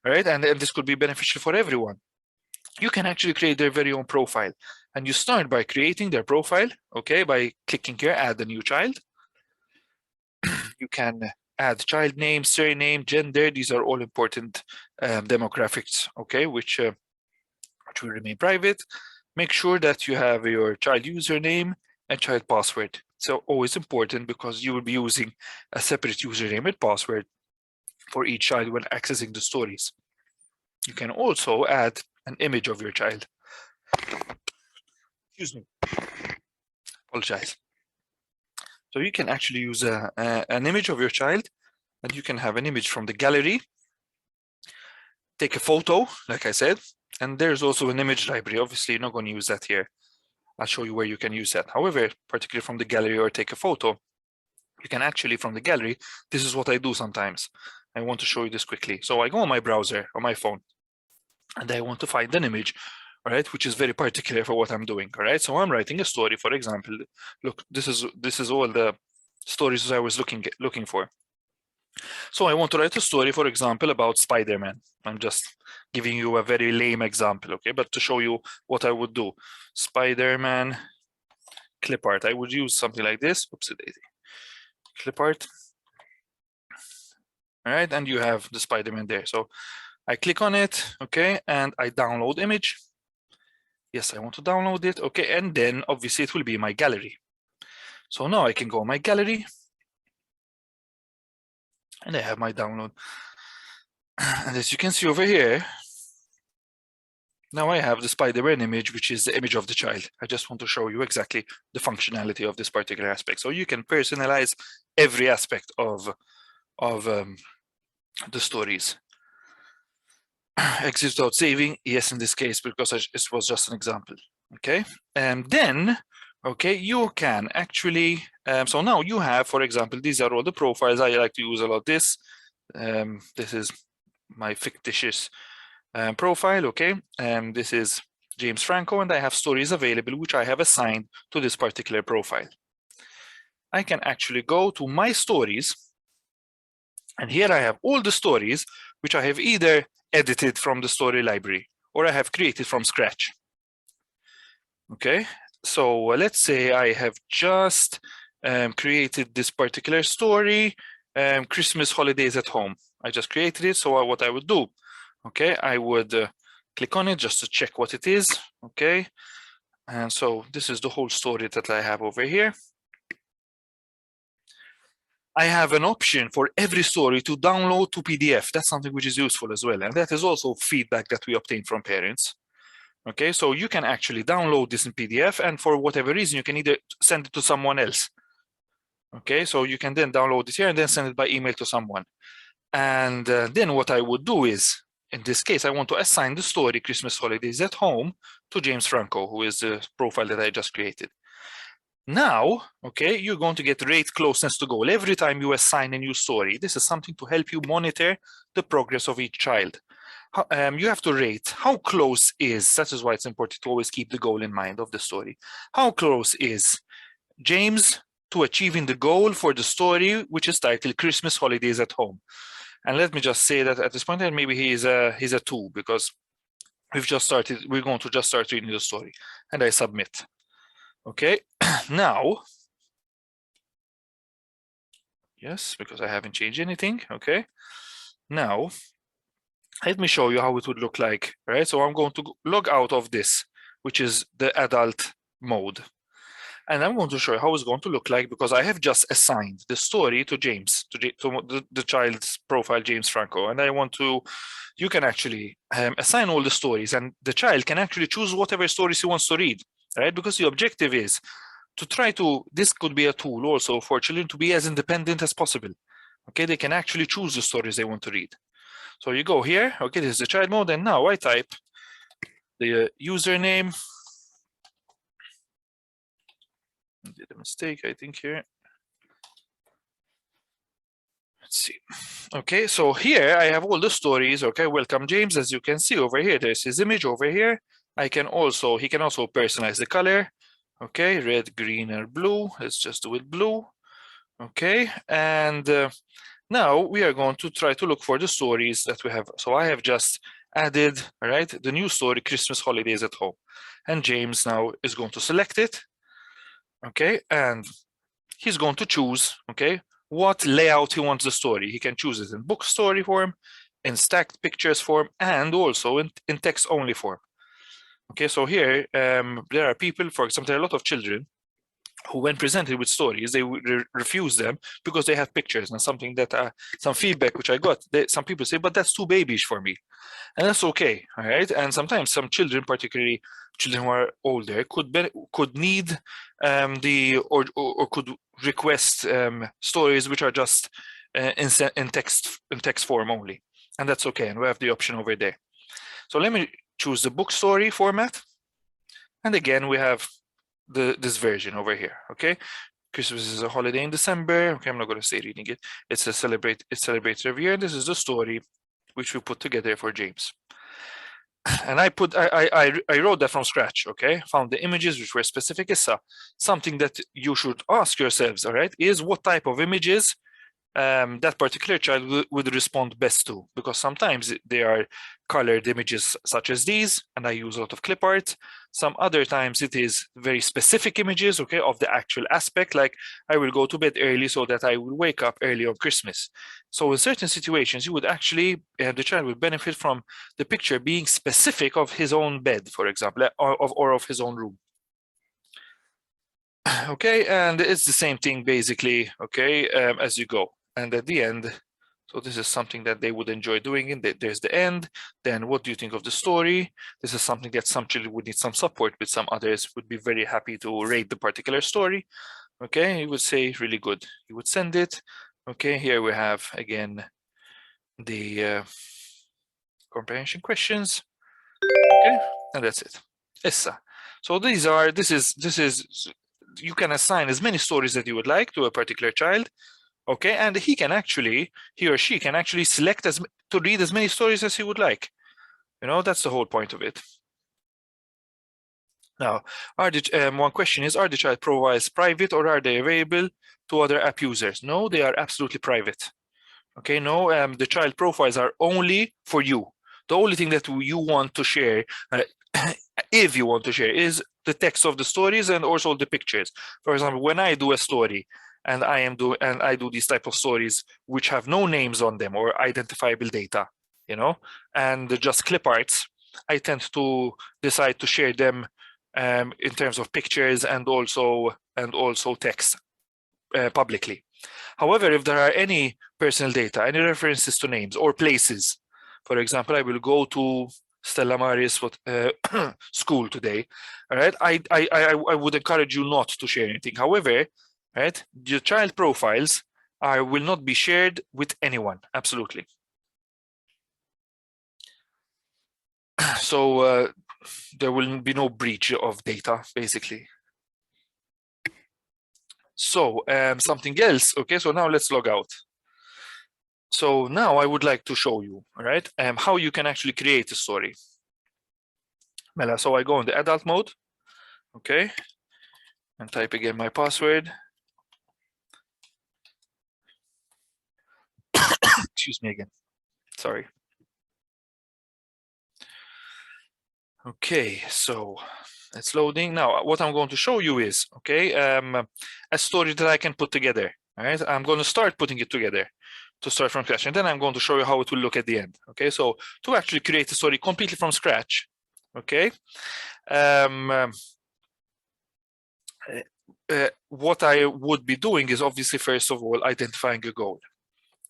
right? And this could be beneficial for everyone. You can actually create their very own profile. And you start by creating their profile, okay, by clicking here, add a new child. You can add child name, surname, gender. These are all important demographics, okay, which will remain private. Make sure that you have your child username and child password. So always important because you will be using a separate username and password for each child when accessing the stories. You can also add an image of your child. Excuse me. Apologize. So you can actually use an image of your child, and you can have an image from the gallery. Take a photo, like I said, and there's also an image library. Obviously, you're not going to use that here. I'll show you where you can use that. However, particularly from the gallery or take a photo, you can actually from the gallery, this is what I do sometimes. I want to show you this quickly. So I go on my browser on my phone, and I want to find an image, all right, which is very particular for what I'm doing, all right? So I'm writing a story, for example. Look, this is all the stories I was looking for. So I want to write a story, for example, about Spider-Man. I'm just giving you a very lame example, okay? But to show you what I would do. Spider-Man clip art. I would use something like this. Oopsie daisy. Clip art. All right, and you have the Spider-Man there. So I click on it, okay, and I download image. Yes, I want to download it, okay, and then obviously it will be my gallery. So now I can go my gallery, and I have my download. And as you can see over here, now I have the Spider-Man image, which is the image of the child. I just want to show you exactly the functionality of this particular aspect. So you can personalize every aspect of the stories. Exit without saving, yes, in this case, because it was just an example, okay? And then, okay, you can actually, so now you have, for example, these are all the profiles. I like to use a lot this. This is my fictitious profile, okay? This is James Franco, and I have stories available which I have assigned to this particular profile. I can actually go to my stories, and here I have all the stories which I have either edited from the story library or I have created from scratch. Okay, so let's say I have just created this particular story, Christmas holidays at home. I just created it, so what I would do, okay, I would click on it just to check what it is, okay, and so this is the whole story that I have over here. I have an option for every story to download to PDF. That's something which is useful as well, and that is also feedback that we obtain from parents. Okay, so you can actually download this in PDF, and for whatever reason, you can either send it to someone else. Okay, so you can then download it here and then send it by email to someone. And then what I would do is, in this case, I want to assign the story Christmas Holidays at Home to James Franco, who is the profile that I just created. Now, okay, you're going to get rate closeness to goal every time you assign a new story. This is something to help you monitor the progress of each child. You have to rate how close is, that is why it's important to always keep the goal in mind of the story. How close is James to achieving the goal for the story, which is titled Christmas Holidays at Home? And let me just say that at this point, maybe he's a 2, because we're going to just start reading the story, and I submit. Okay, now, yes, because I haven't changed anything. Okay, now let me show you how it would look like, right? So I'm going to log out of this, which is the adult mode. And I'm going to show you how it's going to look like, because I have just assigned the story to James, to the child's profile, James Franco. And I want to, you can actually assign all the stories, and the child can actually choose whatever stories he wants to read, right? Because the objective is to try to, this could be a tool also for children to be as independent as possible. Okay, they can actually choose the stories they want to read. So you go here, okay, this is the child mode, and now I type the username. I did a mistake, I think, here. Let's see. Okay, so here I have all the stories. Okay, welcome James. As you can see over here, there's his image over here. He can also personalize the color. Okay, red, green, or blue. Let's just do it blue. Okay, and now we are going to try to look for the stories that we have. So I have just added, all right, the new story, Christmas Holidays at Home. And James now is going to select it. Okay, and he's going to choose, okay, what layout he wants the story. He can choose it in book story form, in stacked pictures form, and also in text only form. Okay, so here there are people, for example, there are a lot of children who, when presented with stories, they would refuse them because they have pictures. And something that some feedback which I got, some people say, but that's too babyish for me, and that's okay, all right. And sometimes some children, particularly children who are older, could need or could request stories which are just in text form only, and that's okay. And we have the option over there. So let me choose the book story format, and again we have this version over here. Okay, Christmas is a holiday in December. Okay, I'm not going to say reading it. It's a celebratory year. This is the story which we put together for James. And I wrote that from scratch. Okay, found the images which were specific. Is something that you should ask yourselves. All right, is what type of images that particular child would respond best to, because sometimes they are colored images such as these, and I use a lot of clip art. Some other times it is very specific images, okay, of the actual aspect, like I will go to bed early so that I will wake up early on Christmas. So in certain situations, you would actually, the child would benefit from the picture being specific of his own bed, for example, or of his own room. Okay, and it's the same thing basically, okay, as you go. And at the end, so this is something that they would enjoy doing. And there's the end. Then what do you think of the story? This is something that some children would need some support with. Some others would be very happy to rate the particular story. Okay, you would say really good. You would send it. Okay, here we have again the comprehension questions. Okay, and that's it. Issa. So this is you can assign as many stories that you would like to a particular child. Okay, and he or she can actually select to read as many stories as he would like. You know, that's the whole point of it. Now, one question is, are the child profiles private or are they available to other app users? No, they are absolutely private. Okay, no, the child profiles are only for you. The only thing that you want to share, if you want to share, is the text of the stories and also the pictures. For example, when I do a story and I do these type of stories which have no names on them or identifiable data, you know, and just clip arts, I tend to decide to share them in terms of pictures and also text publicly. However, if there are any personal data, any references to names or places, for example, I will go to Stella Maris school today. All right, I would encourage you not to share anything. However, right, your child profiles will not be shared with anyone. Absolutely. So there will be no breach of data, basically. So something else. Okay, so now let's log out. So now I would like to show you, all right, how you can actually create a story. Mela, so I go in the adult mode, okay, and type again my password. Excuse me again, sorry. Okay, so it's loading. Now, what I'm going to show you is, okay, a story that I can put together, all right? I'm going to start putting it together to start from scratch, and then I'm going to show you how it will look at the end, okay? So to actually create a story completely from scratch, okay, what I would be doing is obviously, first of all, identifying a goal.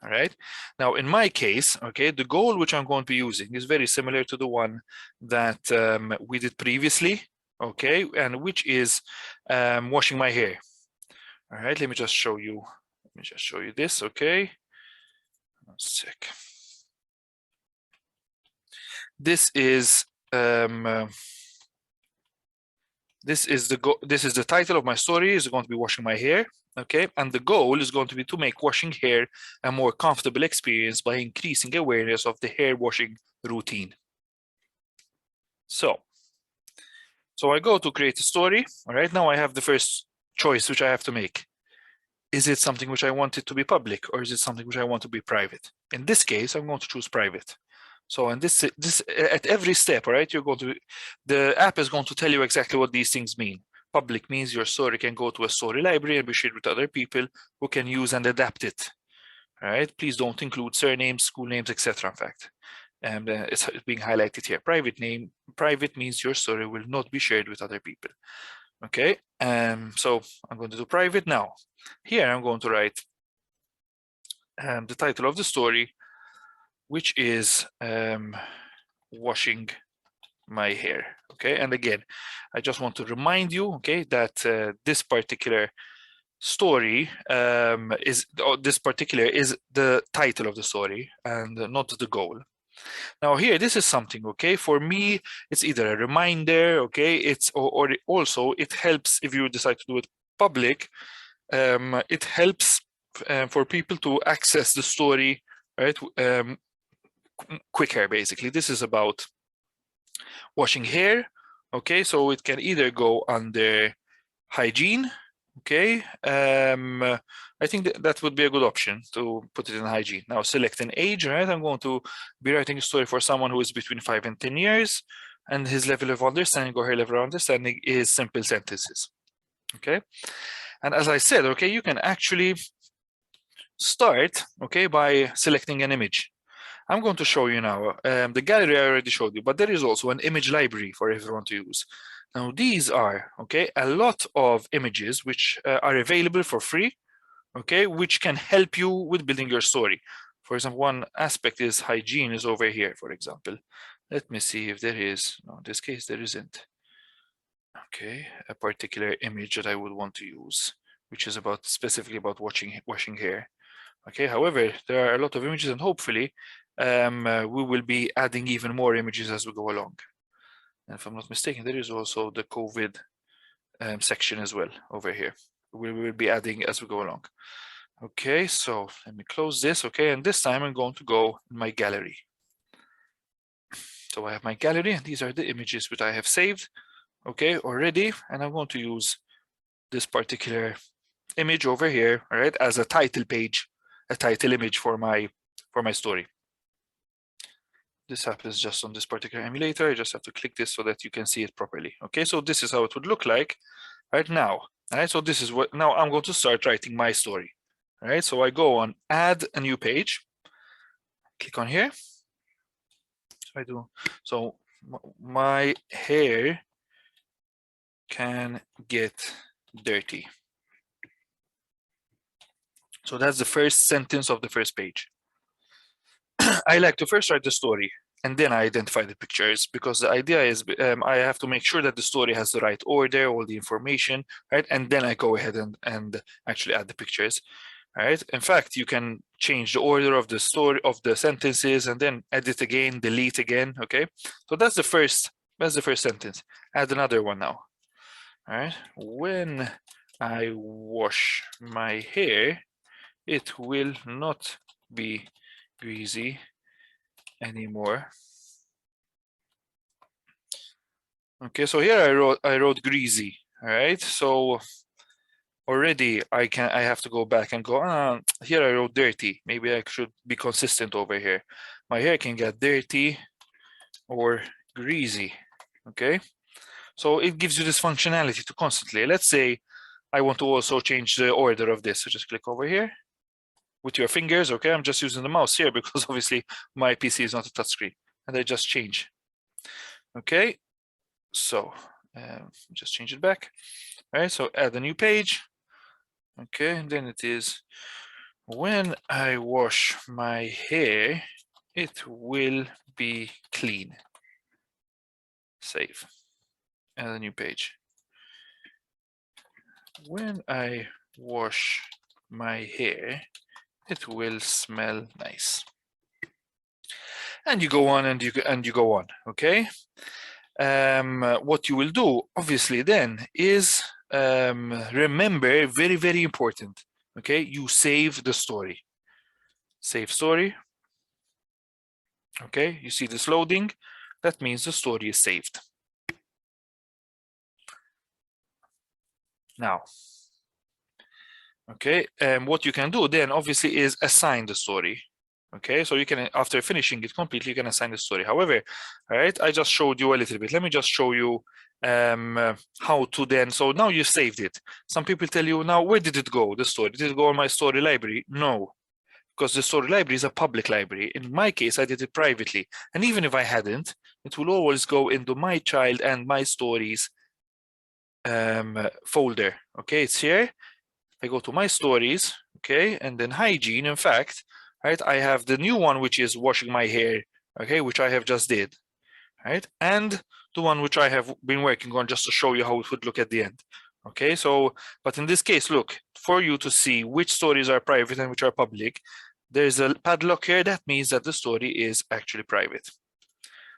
All right. Now, in my case, okay, the goal which I'm going to be using is very similar to the one that we did previously, okay, and which is washing my hair. All right, let me just show you. Let me just show you this, okay. One sec. This is this is the title of my story. Is going to be washing my hair, okay, and the goal is going to be to make washing hair a more comfortable experience by increasing awareness of the hair washing routine. So I go to create a story. All right, now I have the first choice which I have to make. Is it something which I want it to be public, or is it something which I want to be private? In this case, I'm going to choose private. So in this at every step, all right, the app is going to tell you exactly what these things mean. Public means your story can go to a story library and be shared with other people who can use and adapt it. All right, please don't include surnames, school names, etc. In fact, and it's being highlighted here. Private means your story will not be shared with other people. Okay, so I'm going to do private now. Here I'm going to write the title of the story, which is washing my hair. Okay, and again, I just want to remind you, okay, that this particular story is the title of the story and not the goal. Now here, this is something, okay, for me, it's either a reminder, okay, or also it helps if you decide to do it public, it helps for people to access the story, right, quicker, basically. This is about washing hair, okay, so it can either go under hygiene, okay, I think that would be a good option to put it in hygiene. Now select an age, right? I'm going to be writing a story for someone who is between 5 and 10 years, and his level of understanding or her level of understanding is simple sentences, okay? And as I said, okay, you can actually start, okay, by selecting an image. I'm going to show you now. The gallery I already showed you, but there is also an image library for everyone to use. Now these are, okay, a lot of images which are available for free, okay, which can help you with building your story. For example, one aspect is hygiene is over here, for example. Let me see if there is, no, in this case there isn't. Okay, a particular image that I would want to use, which is specifically about washing hair. Okay, however, there are a lot of images, and hopefully we will be adding even more images as we go along. And if I'm not mistaken, there is also the COVID section as well over here. We will be adding as we go along. Okay, so let me close this. Okay, and this time I'm going to go in my gallery. So I have my gallery, and these are the images which I have saved. okay, already, and I'm going to use this particular image over here, all right, as a title page, a title image for my story. This happens just on this particular emulator. I just have to click this so that you can see it properly. Okay, so this is how it would look like right now. All right, so this is what, now I'm going to start writing my story. All right, so I go on add a new page, click on here. So I do, so my hair can get dirty. So that's the first sentence of the first page. I like to first write the story and then I identify the pictures, because the idea is I have to make sure that the story has the right order, all the information, right? And then I go ahead and actually add the pictures, right? In fact, you can change the order of the story, of the sentences, and then edit again, delete again, okay? So that's the first sentence. Add another one now, all right? When I wash my hair, it will not be greasy anymore. Okay, so here I wrote greasy. All right, so already I have to go back and go, here I wrote dirty. Maybe I should be consistent over here. My hair can get dirty or greasy. Okay, so it gives you this functionality to constantly. Let's say I want to also change the order of this. So just click over here with your fingers. Okay, I'm just using the mouse here because obviously my PC is not a touchscreen, and I just change. Okay, so just change it back. All right, so add a new page. Okay, and then it is when I wash my hair, it will be clean. Save. Add a new page. When I wash my hair, it will smell nice. And you go on and you go on. Okay. What you will do, obviously, then is remember, very, very important. Okay, you save the story. Save story. Okay, you see this loading. That means the story is saved. Now, okay, what you can do then obviously is assign the story. Okay, so you can, after finishing it completely, you can assign the story. However, all right, I just showed you a little bit. Let me just show you how to then, so now you saved it. Some people tell you, now where did it go, the story? Did it go in my story library? No, because the story library is a public library. In my case, I did it privately. And even if I hadn't, it will always go into my child and my stories folder. Okay, it's here. I go to my stories, okay, and then hygiene. In fact, right, I have the new one, which is washing my hair, okay, which I have just did, right, and the one which I have been working on just to show you how it would look at the end. Okay, so, but in this case, look, for you to see which stories are private and which are public, there's a padlock here. That means that the story is actually private.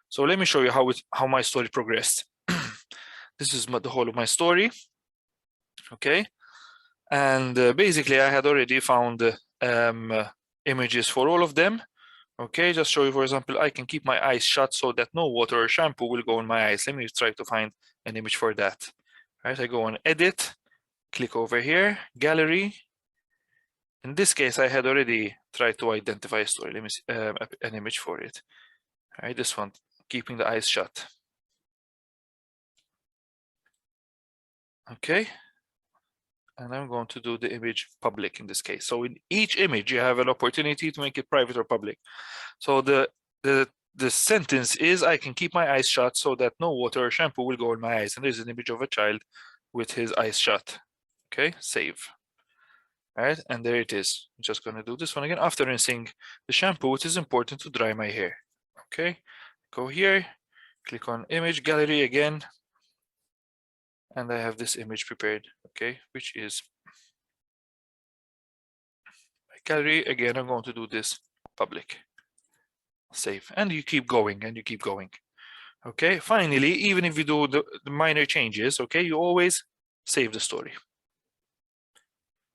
So let me show you how my story progressed. This is the whole of my story, okay. And basically, I had already found images for all of them. Okay, just show you, for example, I can keep my eyes shut so that no water or shampoo will go in my eyes. Let me try to find an image for that. All right, I go on edit, click over here, gallery. In this case, I had already tried to identify a story. Let me see an image for it. All right, this one, keeping the eyes shut. Okay. And I'm going to do the image public in this case. So in each image, you have an opportunity to make it private or public. So the sentence is, I can keep my eyes shut so that no water or shampoo will go in my eyes. And there's an image of a child with his eyes shut. Okay, save. All right, and there it is. I'm just going to do this one again. After rinsing the shampoo, it is important to dry my hair. Okay, go here, click on image gallery again. And I have this image prepared, okay, which is my gallery. Again, I'm going to do this public. Save, and you keep going and you keep going. Okay, finally, even if you do the minor changes, okay, you always save the story.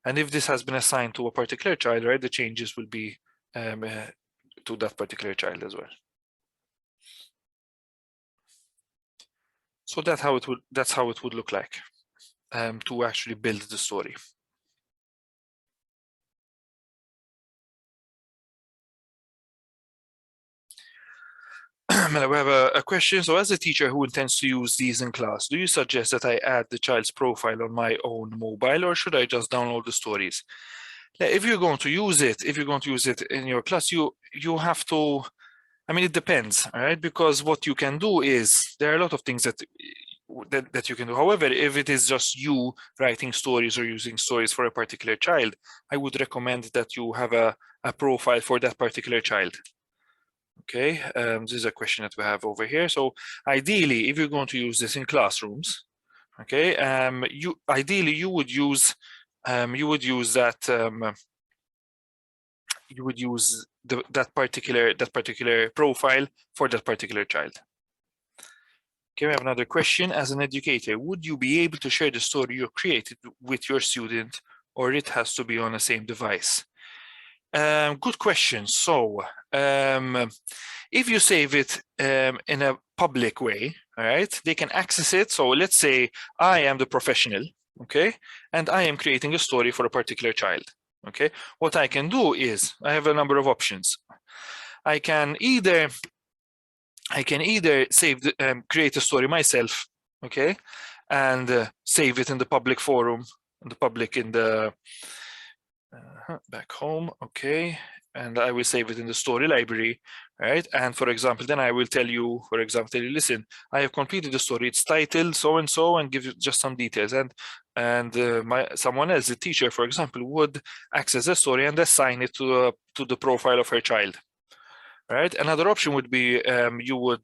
And if this has been assigned to a particular child, right, the changes will be to that particular child as well. So that's how it would look like to actually build the story. We have a question. So as a teacher who intends to use these in class, do you suggest that I add the child's profile on my own mobile, or should I just download the stories? If you're going to use it, in your class, you have to, I mean, it depends, all right? Because what you can do is, there are a lot of things that you can do. However, if it is just you writing stories or using stories for a particular child, I would recommend that you have a profile for that particular child. Okay, this is a question that we have over here. So ideally, if you're going to use this in classrooms, okay, ideally you would use that particular profile for that particular child. Okay, we have another question. As an educator, would you be able to share the story you created with your student, or it has to be on the same device? Good question. So if you save it in a public way, all right, they can access it. So let's say I am the professional, okay, and I am creating a story for a particular child. Okay, what I can do is I have a number of options. I can either save create a story myself, okay, and save it in the public forum, back home, okay, and I will save it in the story library, right? And for example, then I will tell you, listen, I have completed the story. It's titled so and so, and give you just some details. And someone else, the teacher, for example, would access the story and assign it to the profile of her child. Right. Another option would be you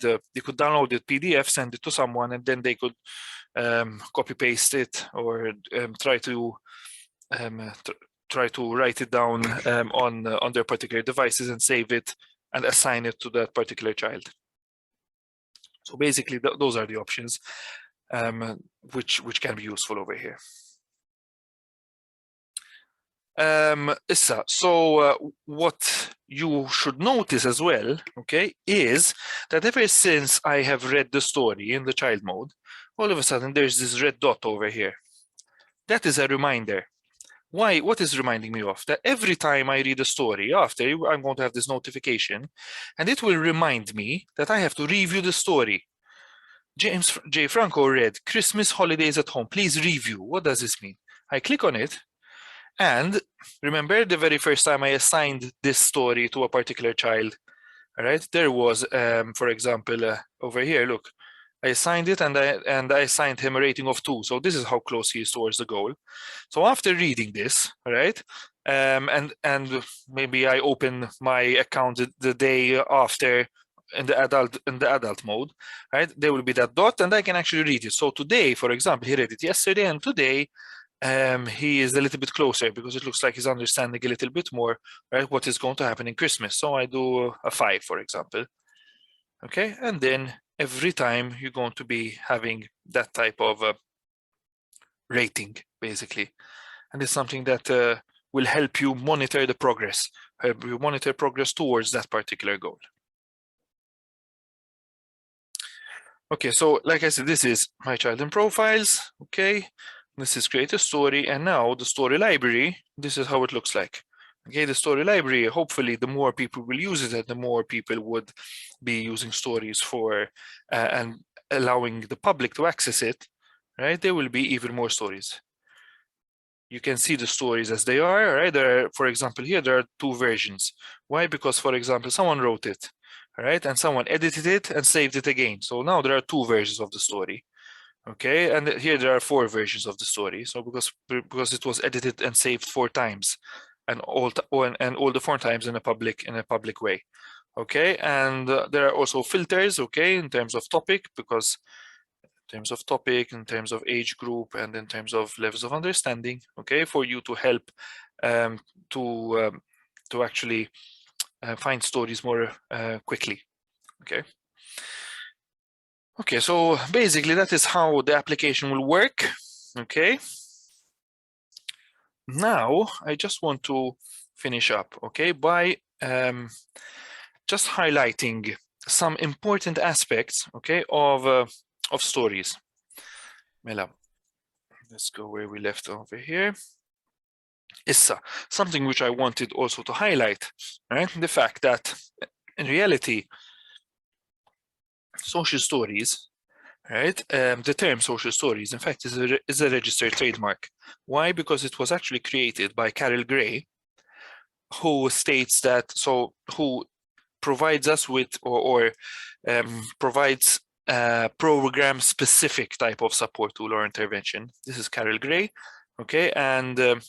could download the PDF, send it to someone, and then they could copy paste it or try to write it down on their particular devices and save it and assign it to that particular child. So basically, those are the options which can be useful over here. So what you should notice as well, okay, is that ever since I have read the story in the child mode, all of a sudden there's this red dot over here. That is a reminder. Why? What is reminding me of? That every time I read a story after, I'm going to have this notification, and it will remind me that I have to review the story. James J. Franco read Christmas Holidays at Home. Please review. What does this mean? I click on it, and remember the very first time I assigned this story to a particular child, right? There was, for example, over here, look, I assigned it and I assigned him a rating of 2. So this is how close he is towards the goal. So after reading this, right, and maybe I open my account the day after in the adult mode, right? There will be that dot, and I can actually read it. So today, for example, he read it yesterday, and today he is a little bit closer because it looks like he's understanding a little bit more, right, what is going to happen in Christmas. So I do a 5, for example. Okay, and then every time you're going to be having that type of rating, basically. And it's something that will help you monitor the progress, towards that particular goal. Okay, so like I said, this is my child in profiles, okay? This is create a story, and now the story library, this is how it looks like. Okay, the story library, hopefully the more people will use it, and the more people would be using stories for and allowing the public to access it, right? There will be even more stories. You can see the stories as they are, right? There are, for example, here there are 2 versions. Why? Because, for example, someone wrote it, right? And someone edited it and saved it again. So now there are 2 versions of the story. Okay, and here there are 4 versions of the story. So because it was edited and saved 4 times, and all the 4 times in a public way. Okay, and there are also filters. Okay, in terms of topic, because in terms of age group, and in terms of levels of understanding. Okay, for you to help to actually find stories more quickly. Okay. Okay, so basically that is how the application will work. Okay. Now I just want to finish up, okay, by just highlighting some important aspects, okay, of of stories. Mela, let's go where we left over here. Issa, something which I wanted also to highlight, right? The fact that in reality, social stories, right? The term social stories, in fact, is a registered trademark. Why? Because it was actually created by Carol Gray, who states that, who provides us with or provides a program-specific type of support tool or intervention. This is Carol Gray, okay? And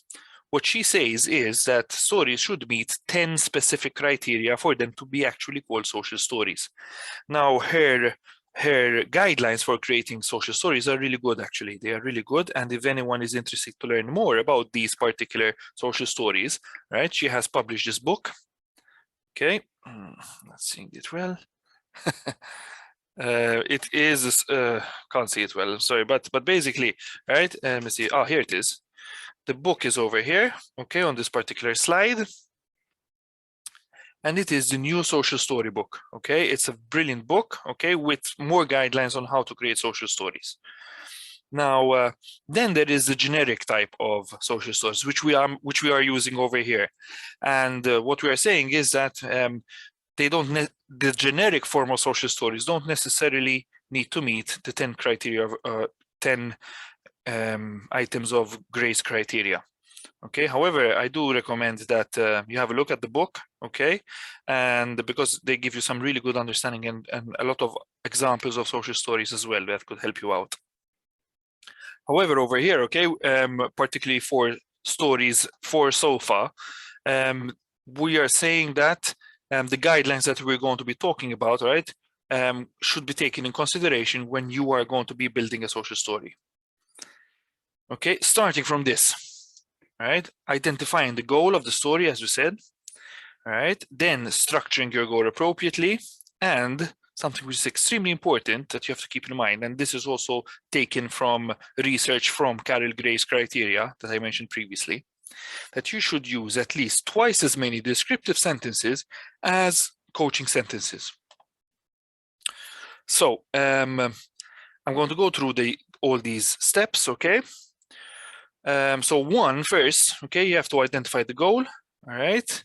what she says is that stories should meet 10 specific criteria for them to be actually called social stories. Now, her guidelines for creating social stories are really good, actually. They are really good. And if anyone is interested to learn more about these particular social stories, right, she has published this book. Okay, not seeing it well. It is, can't see it well, I'm sorry, but basically, right, let me see, oh, here it is. The book is over here, okay, on this particular slide. And it is the new social story book, okay? It's a brilliant book, okay, with more guidelines on how to create social stories. Now, then there is the generic type of social stories, which we are using over here. And what we are saying is that the generic form of social stories don't necessarily need to meet the 10 criteria of 10 items of Gray's criteria. Okay, however, I do recommend that you have a look at the book, okay, and because they give you some really good understanding and a lot of examples of social stories as well that could help you out. However, over here, okay, particularly for stories for SOFA, we are saying that the guidelines that we're going to be talking about, right, should be taken in consideration when you are going to be building a social story. Okay, starting from this. All right, identifying the goal of the story, as we said. All right, then structuring your goal appropriately, and something which is extremely important that you have to keep in mind, and this is also taken from research from Carol Gray's criteria that I mentioned previously, that you should use at least twice as many descriptive sentences as coaching sentences. So I'm going to go through all these steps, okay? So first, okay, you have to identify the goal, all right?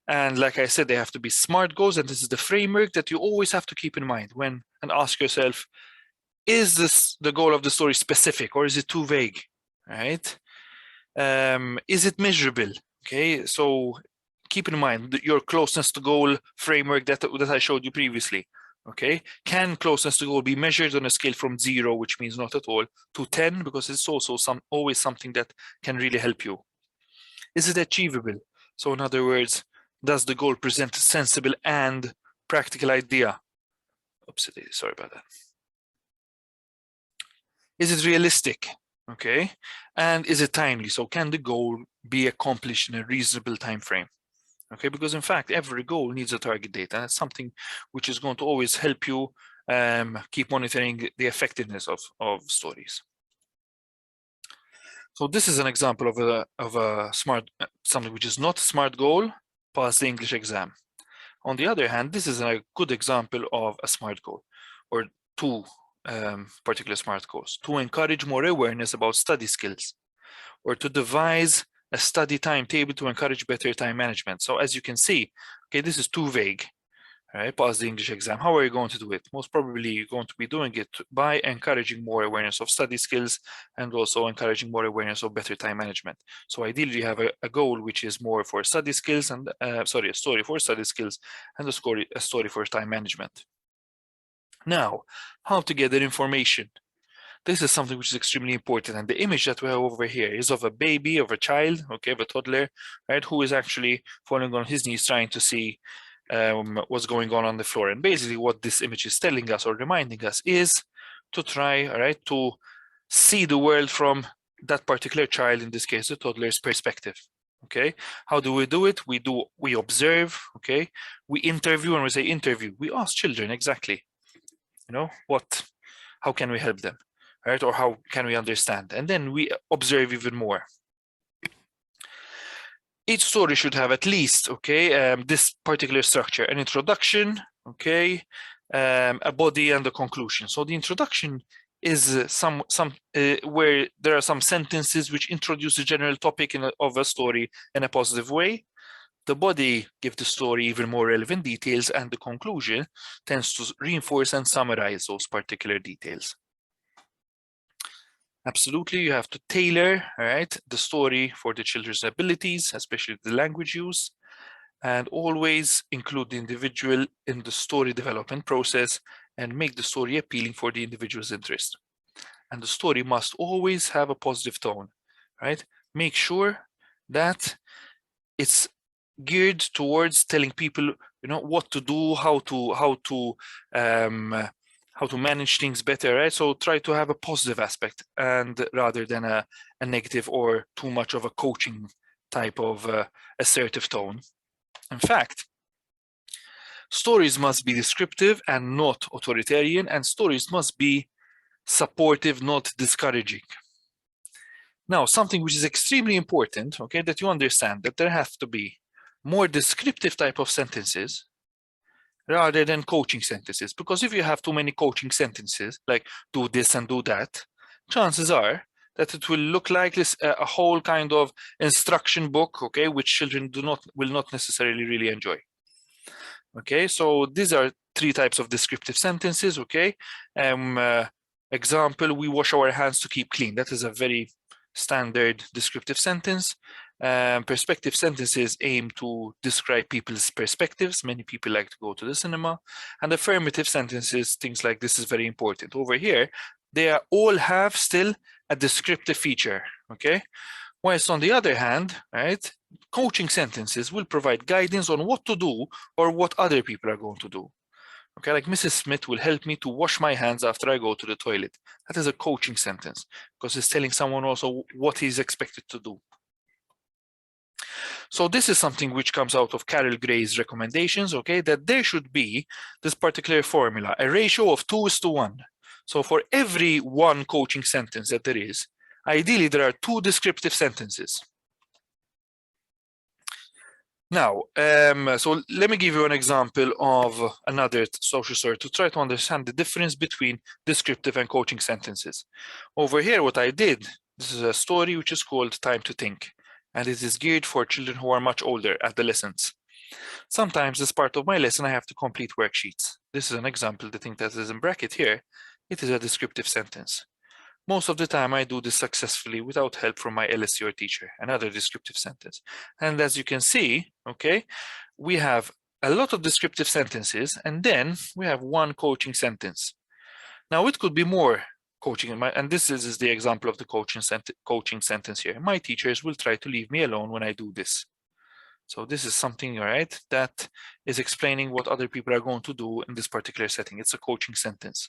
And like I said, they have to be SMART goals, and this is the framework that you always have to keep in mind when and ask yourself, is this the goal of the story specific or is it too vague, right? Is it measurable? Okay, so keep in mind your closeness to goal framework that I showed you previously. Okay, can closeness to goal be measured on a scale from 0, which means not at all, to 10, because it's also always something that can really help you. Is it achievable? So in other words, does the goal present a sensible and practical idea? Oops, sorry about that. Is it realistic? Okay, and is it timely? So can the goal be accomplished in a reasonable time frame? Okay, because in fact, every goal needs a target date, and that's something which is going to always help you keep monitoring the effectiveness of stories. So this is an example of a smart, something which is not a SMART goal, pass the English exam. On the other hand, this is a good example of a SMART goal, or two particular SMART goals: to encourage more awareness about study skills, or to devise a study timetable to encourage better time management. So as you can see, okay, this is too vague. All right, pass the English exam. How are you going to do it? Most probably you're going to be doing it by encouraging more awareness of study skills and also encouraging more awareness of better time management. So ideally you have a goal which is more for study skills and, a story for study skills and a story for time management. Now, how to gather information. This is something which is extremely important, and the image that we have over here is of a baby, of a child, okay, of a toddler, right, who is actually falling on his knees trying to see what's going on the floor. And basically what this image is telling us or reminding us is to try, all right, to see the world from that particular child, in this case the toddler's perspective. Okay, how do? We observe, okay, we interview. When we say interview, we ask children exactly, you know, how can we help them, right? Or how can we understand? And then we observe even more. Each story should have at least, okay, this particular structure: an introduction, okay, a body and a conclusion. So the introduction is where there are some sentences which introduce the general topic of a story in a positive way. The body gives the story even more relevant details, and the conclusion tends to reinforce and summarize those particular details. Absolutely, you have to tailor, the story for the children's abilities, especially the language use, and always include the individual in the story development process and make the story appealing for the individual's interest. And the story must always have a positive tone, right? Make sure that it's geared towards telling people, what to do, how to manage things better, right? So try to have a positive aspect, and rather than a negative or too much of a coaching type of assertive tone. In fact, stories must be descriptive and not authoritarian, and stories must be supportive, not discouraging. Now, something which is extremely important, okay, that you understand that there have to be more descriptive type of sentences rather than coaching sentences. Because if you have too many coaching sentences, like do this and do that, chances are that it will look like this a whole kind of instruction book, okay, which children will not necessarily really enjoy. Okay, so these are 3 types of descriptive sentences, okay. Example, we wash our hands to keep clean. That is a very standard descriptive sentence. Perspective sentences aim to describe people's perspectives. Many people like to go to the cinema. And affirmative sentences, things like this is very important. Over here, they all have still a descriptive feature, okay? Whilst on the other hand, right, coaching sentences will provide guidance on what to do or what other people are going to do. Okay, like Mrs. Smith will help me to wash my hands after I go to the toilet. That is a coaching sentence because it's telling someone also what he's expected to do. So this is something which comes out of Carol Gray's recommendations, okay, that there should be this particular formula, a ratio of 2:1. So for every 1 coaching sentence that there is, ideally there are 2 descriptive sentences. Now, so let me give you an example of another social story to try to understand the difference between descriptive and coaching sentences. Over here, what I did, this is a story which is called Time to Think, and it is geared for children who are much older, adolescents. Sometimes as part of my lesson, I have to complete worksheets. This is an example, the thing that is in bracket here, it is a descriptive sentence. Most of the time, I do this successfully without help from my LSC or teacher, another descriptive sentence. And as you can see, okay, we have a lot of descriptive sentences, and then we have 1 coaching sentence. Now, it could be more coaching, and this is the example of the coaching sentence here. My teachers will try to leave me alone when I do this. So this is something, all right, that is explaining what other people are going to do in this particular setting. It's a coaching sentence,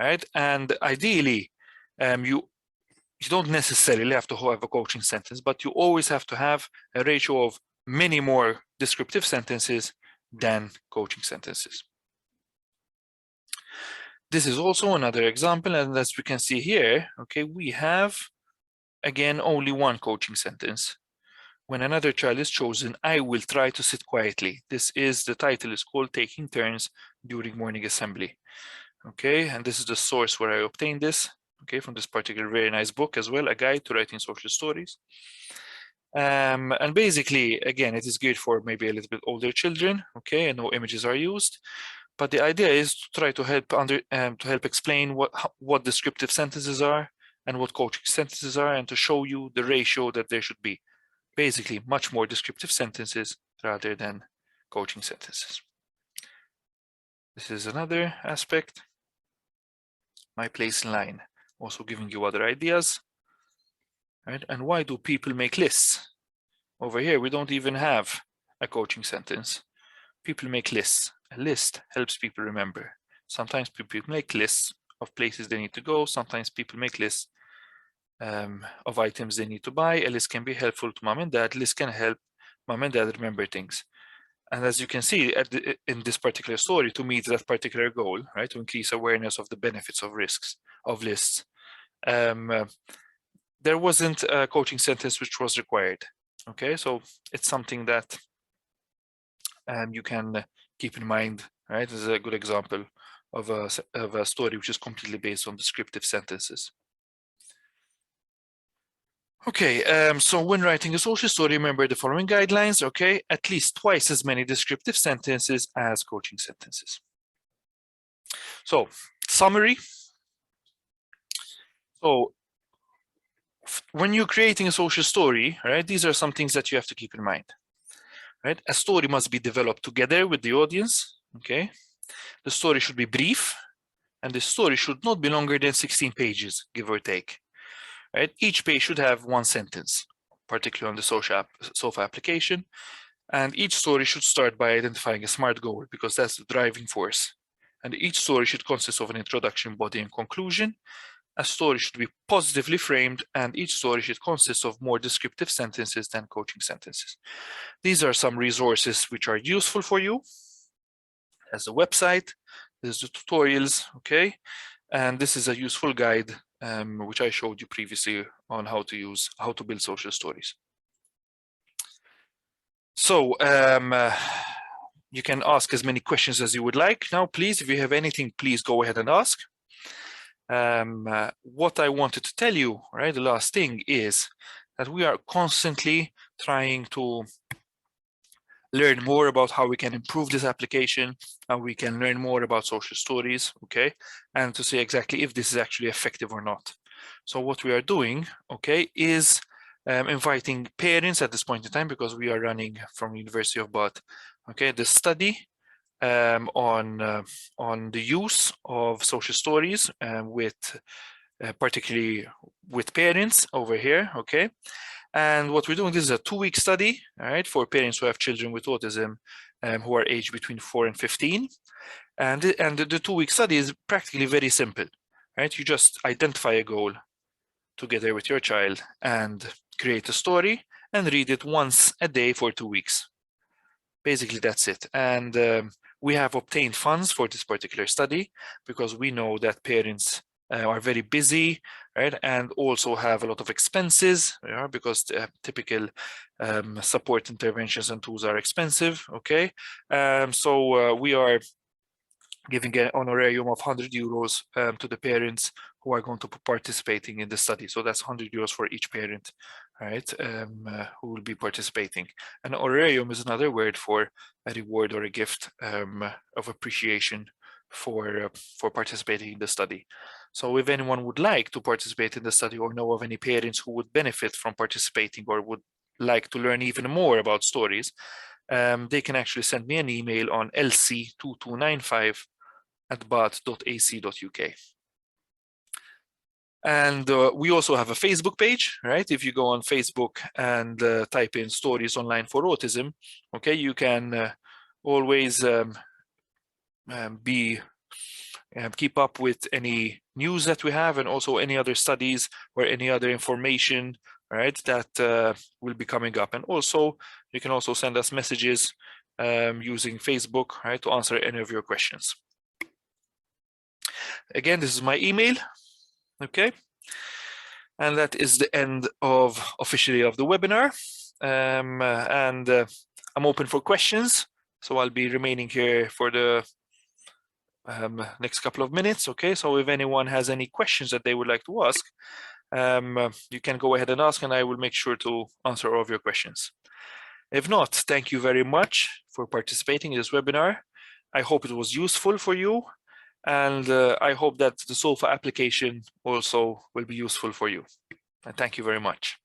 right? And ideally, you don't necessarily have to have a coaching sentence, but you always have to have a ratio of many more descriptive sentences than coaching sentences. This is also another example, and as we can see here, okay, we have, again, only 1 coaching sentence. When another child is chosen, I will try to sit quietly. The title is called Taking Turns During Morning Assembly. Okay, and this is the source where I obtained this. Okay, from this particular very nice book as well, A Guide to Writing Social Stories. And basically, again, it is geared for maybe a little bit older children, okay, and no images are used. But the idea is to try to help explain what descriptive sentences are and what coaching sentences are, and to show you the ratio that there should be. Basically, much more descriptive sentences rather than coaching sentences. This is another aspect. My place in line. Also giving you other ideas, right? And why do people make lists? Over here, we don't even have a coaching sentence. People make lists. A list helps people remember. Sometimes people make lists of places they need to go. Sometimes people make lists of items they need to buy. A list can be helpful to mom and dad. A list can help mom and dad remember things. And as you can see in this particular story, to meet that particular goal, right, to increase awareness of the benefits of risks of lists, there wasn't a coaching sentence which was required. Okay, so it's something that you can keep in mind, right? This is a good example of a story which is completely based on descriptive sentences. Okay, so when writing a social story, remember the following guidelines, okay? At least twice as many descriptive sentences as coaching sentences. So, summary. So, when you're creating a social story, right, these are some things that you have to keep in mind, right? A story must be developed together with the audience, okay? The story should be brief, and the story should not be longer than 16 pages, give or take. Right? Each page should have one sentence, particularly on the SOFA application. And each story should start by identifying a SMART goal, because that's the driving force. And each story should consist of an introduction, body, and conclusion. A story should be positively framed, and each story should consist of more descriptive sentences than coaching sentences. These are some resources which are useful for you. As a website, there's the tutorials, okay? And this is a useful guide which I showed you previously on how to build social stories. So you can ask as many questions as you would like. Now, please, if you have anything, please go ahead and ask. What I wanted to tell you, right, the last thing is that we are constantly trying to learn more about how we can improve this application, how we can learn more about social stories, okay, and to see exactly if this is actually effective or not. So what we are doing, okay, is inviting parents at this point in time, because we are running from University of Bath, okay, the study on the use of social stories with particularly with parents over here, okay. And what we're doing, this is a 2-week study, all right, for parents who have children with autism who are aged between 4 and 15. And the 2-week study is practically very simple, right? You just identify a goal together with your child and create a story and read it once a day for 2 weeks. Basically, that's it. And we have obtained funds for this particular study because we know that parents are very busy, right, and also have a lot of expenses, because the typical support interventions and tools are expensive, okay. So we are giving an honorarium of 100 euros to the parents who are going to be participating in the study. So that's 100 euros for each parent, right, who will be participating. An honorarium is another word for a reward or a gift of appreciation for participating in the study. So if anyone would like to participate in the study or know of any parents who would benefit from participating or would like to learn even more about stories, they can actually send me an email on lc2295@bath.ac.uk. And we also have a Facebook page, right? If you go on Facebook and type in stories online for autism, okay, you can always keep up with any news that we have, and also any other studies or any other information, right, that will be coming up. And also you can also send us messages using Facebook, right, to answer any of your questions. Again, this is my email, okay, and that is the end of officially of the webinar. I'm open for questions, so I'll be remaining here for the next couple of minutes, okay. So if anyone has any questions that they would like to ask, you can go ahead and ask, and I will make sure to answer all of your questions. If not, thank you very much for participating in this webinar. I hope it was useful for you, and I hope that the SOFA application also will be useful for you. And thank you very much.